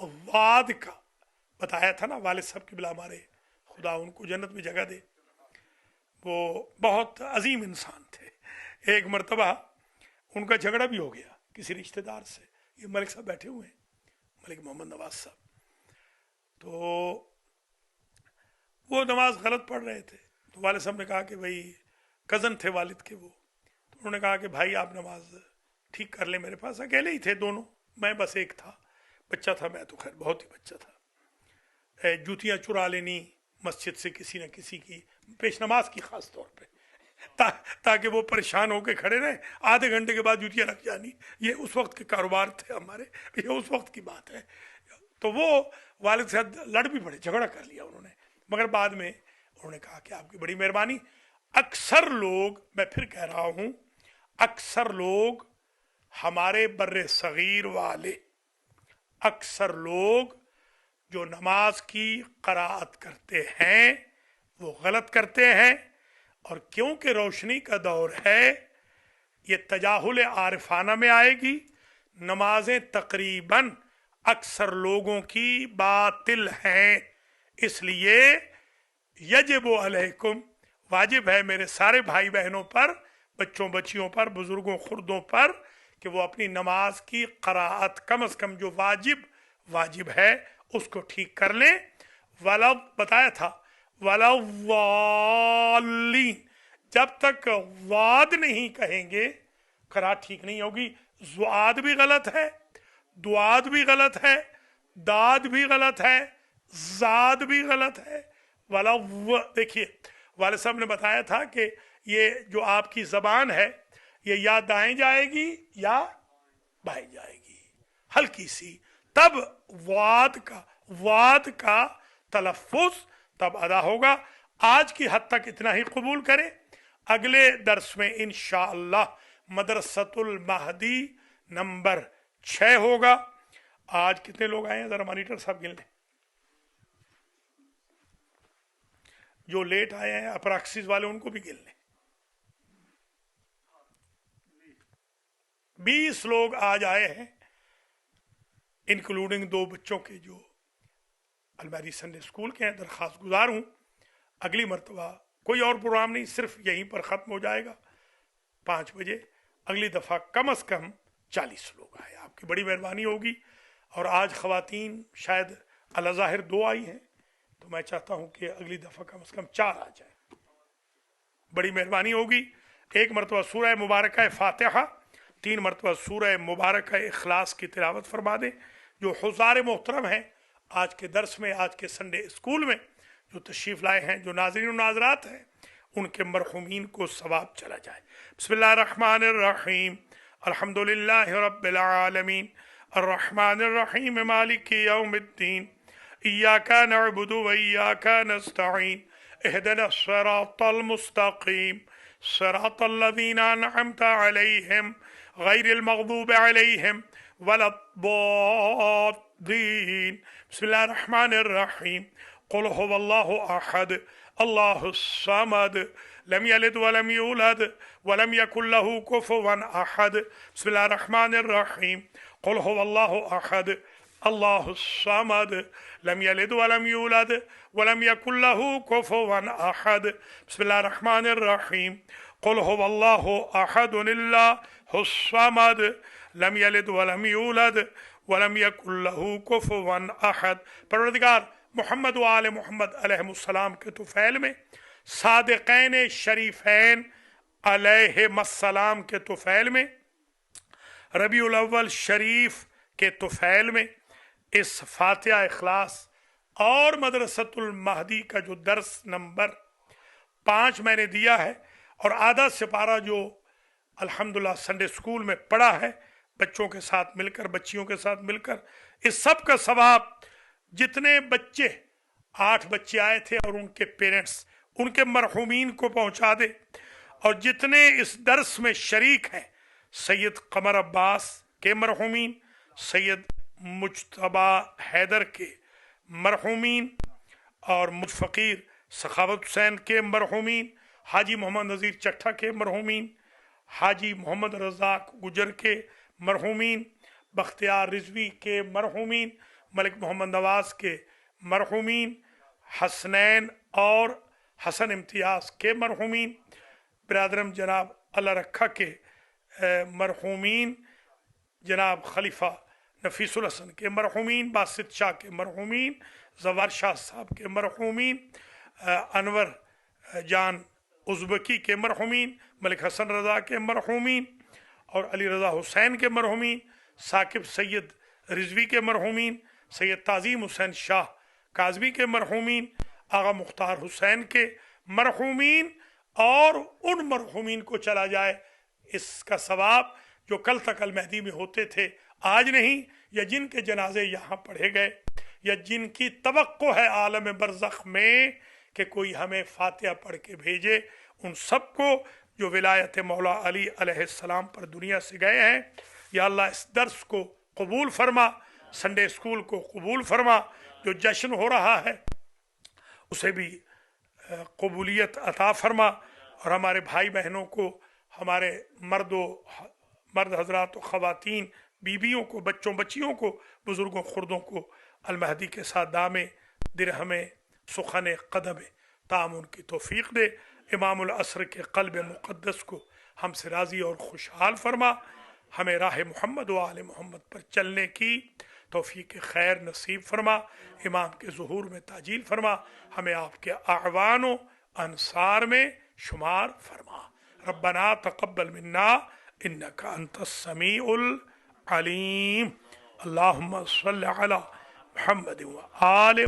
वाद का बताया था ना, वालिद साहब की बिला हमारे, खुदा उनको जन्नत में जगह दे, वो बहुत अजीम इंसान थे। एक मरतबा उनका झगड़ा भी हो गया किसी रिश्तेदार से। ये मलिक साहब बैठे हुए हैं, मलिक मोहम्मद नवाज साहब। तो वो नमाज गलत पढ़ रहे थे, तो वालिद साहब ने कहा कि भाई, कज़न थे वालिद के वो, तो उन्होंने कहा कि भाई आप नमाज ठीक कर ले। मेरे पास अकेले ही थे दोनों, मैं बस एक था, बच्चा था मैं तो, खैर बहुत ही बच्चा था। जूतियाँ चुरा लेनी मस्जिद से किसी न किसी की, पेश नमाज की खास तौर पे, ताकि वो परेशान होकर खड़े रहे। आधे घंटे के बाद जूतियाँ रख जानी। ये उस वक्त के कारोबार थे हमारे, ये उस वक्त की बात है। तो वो वालिद से लड़ भी पड़े, झगड़ा कर लिया उन्होंने, मगर बाद में उन्होंने कहा कि आपकी बड़ी मेहरबानी। अक्सर लोग, मैं फिर कह रहा हूँ, अक्सर लोग हमारे बर्रे सगीर वाले, अक्सर लोग जो नमाज की क़राअत करते हैं वो गलत करते हैं। और क्योंकि रोशनी का दौर है, ये तजाहुल आरिफाना में आएगी। नमाजें तकरीबन अक्सर लोगों की बातिल हैं, इसलिए यजिबु अलैकुम, वाजिब है मेरे सारे भाई बहनों पर, बच्चों बच्चियों पर, बुजुर्गों खुर्दों पर, कि वो अपनी नमाज की क़राअत कम अज़ कम जो वाजिब है उसको ठीक कर लें। वाला बताया था, वाला वालीन, जब तक वाद नहीं कहेंगे क़राअत ठीक नहीं होगी। ज़ुआद भी गलत है, दुआद भी गलत है, दाद भी गलत है, जाद भी गलत है। वाला देखिए, वाले साहब ने बताया था कि ये जो आपकी ज़बान है, ये या दाएं जाएगी या बाएं जाएगी, हल्की सी, तब वाद का तलफ़ुज़ तब अदा होगा। आज की हद तक इतना ही कबूल करें। अगले दर्स में इंशाअल्लाह मदरसतुल महदी नंबर 6 होगा। आज कितने लोग आए हैं जरा मॉनिटर साहब गिन लें। जो लेट आए हैं अप्रैक्सिस वाले उनको भी गिन लें। 20 लोग आज आए हैं, इंक्लूडिंग 2 बच्चों के जो अलमारी संडे स्कूल के हैं। दरख्वास्त गुजार हूँ, अगली मरतबा कोई और प्रोग्राम नहीं, सिर्फ यहीं पर ख़त्म हो जाएगा 5 बजे। अगली दफ़ा कम अज़ कम 40 लोग आए, आपकी बड़ी मेहरबानी होगी। और आज ख़वातीन शायद अल-ज़ाहिर 2 आई हैं, तो मैं चाहता हूँ कि अगली दफ़ा कम अज़ कम 4 आ जाए, बड़ी मेहरबानी होगी। एक मरतबा सूरह मुबारक फ़ातिहा, 3 मरतबा सूरह मुबारक इखलास की तिलावत फरमा दें। जो हुज़ार मोहतरम हैं आज के दर्स में, आज के संडे स्कूल में जो तशरीफ़ लाए हैं, जो नाज़रीन और नाज़रात हैं, उनके मरहूमीन को सवाब चला जाए। बिस्मिल्लाहिर्रहमानिर्रहीम, अल्हम्दुलिल्लाहि रब्बिल आलमीन, अर्रहमानिर्रहीम, मालिकि यौमिद्दीन, इय्याका नअबुदु व इय्याका नस्तईन, इहदिनस सिरातल मुस्तक़ीम, सिरातल लज़ीना अनअमता अलैहिम गैरिल मग़दूबि अलैहिम वलद्दॉलीन। बिस्मिल्लाहिर्रहमानिर्रहीम, क़ुल हुवल्लाहु अहद, अल्लाहुस समद, लम यलिद वलम यूलद वलम यकुल लहू कुफुवन अहद। बिस्मिल्लाहिर्रहमानिर्रहीम, क़ुल हुवल्लाहु अहद, अल्लाहुस समद, लम यलिद वलम यूलद वलम यकुल लहू कुफुवन अहद। बिस्मिल्लाहिर्रहमानिर्रहीम, क़ुल हुवल्लाहु अहदुल्लाहुस समद, लम यलिद वलम यूलद वलम यकुल लहू कुफुवन अहद। परवरदिगार मोहम्मद व आले मोहम्मद अलैहिस्सलाम के तुफैल में, सादिक़ैन शरीफैन अलैहिस्सलाम के तुफैल में, रबीउल अव्वल शरीफ के तुफैल में इस फातिहा इखलास और मदरसतुल महदी का जो दर्स नंबर 5 मैंने दिया है और आधा सिपारा जो अल्हम्दुलिल्लाह संडे स्कूल में पढ़ा है बच्चों के साथ मिलकर, बच्चियों के साथ मिलकर, इस सब का सवाब जितने बच्चे 8 बच्चे आए थे और उनके पेरेंट्स उनके मरहूमीन को पहुंचा दे, और जितने इस दर्स में शरीक हैं सैयद कमर अब्बास के मरहूमीन, सैयद मुज्तबा हैदर के मरहूमीन और मुजफ़कीर सखावत हुसैन के मरहूमीन, हाजी मोहम्मद नज़ीर चट्ठा के मरहूमीन, हाजी मोहम्मद रज़ाक गुजर के मरहूमीन, बख्तियार रिजवी के मरहूमीन, मलिक मोहम्मद नवाज के मरहूमीन, हसनैन और हसन इम्तियाज़ के मरहूमीन, बिरादरम जनाब अल्लाह रखा के मरहूमीन, जनाब खलीफा नफीसुल हसन के मरहूमीन, बासित शाह के मरहूमीन, जवार शाह साहब के मरहूमीन, अनवर जान उज़्बकी के मरहूमीन, मलिक हसन रज़ा के मरहूमीन और अली रज़ा हुसैन के मरहूमीन, साकिब सैयद रिजवी के मरहूमीन, सैयद ताज़ीम हुसैन शाह काज़मी के मरहूमीन, आगा मुख्तार हुसैन के मरहूमीन, और उन मरहूमीन को चला जाए इसका सवाब जो कल तक अल महदी में होते थे आज नहीं, या जिनके जनाजे यहाँ पढ़े गए, या जिनकी तवक्को है आलम बरज़ख में कि कोई हमें फातिहा पढ़ के भेजे, उन सबको जो विलायत मौला अली अलैहिस्सलाम पर दुनिया से गए हैं, या अल्लाह इस दर्स को कबूल फरमा, संडे स्कूल को कबूल फरमा, जो जश्न हो रहा है उसे भी कबूलियत अता फरमा, और हमारे भाई बहनों को, हमारे मर्द हजरात ख़वातीन, बीबियों को, बच्चों बच्चियों को, बुज़ुर्गों खुर्दों को अल महदी के साथ दामे दिरहमे सुखन कदम तामुन की तौफीक दे। इमामुल असर के क़ल्ब मुक़द्दस को हमसे राज़ी और खुशहाल फरमा, हमें राह मोहम्मद व आले मोहम्मद पर चलने की तौफीक खैर नसीब फरमा, इमाम के ज़ुहूर में ताजील फरमा, हमें आपके आवानो अंसार में शुमार फरमा। रब्बना तक़ब्बल मिन्ना इन्नका अंतस समीउल अलीम। अल्लाहुम्मा सल्लि अला मुहम्मद व आले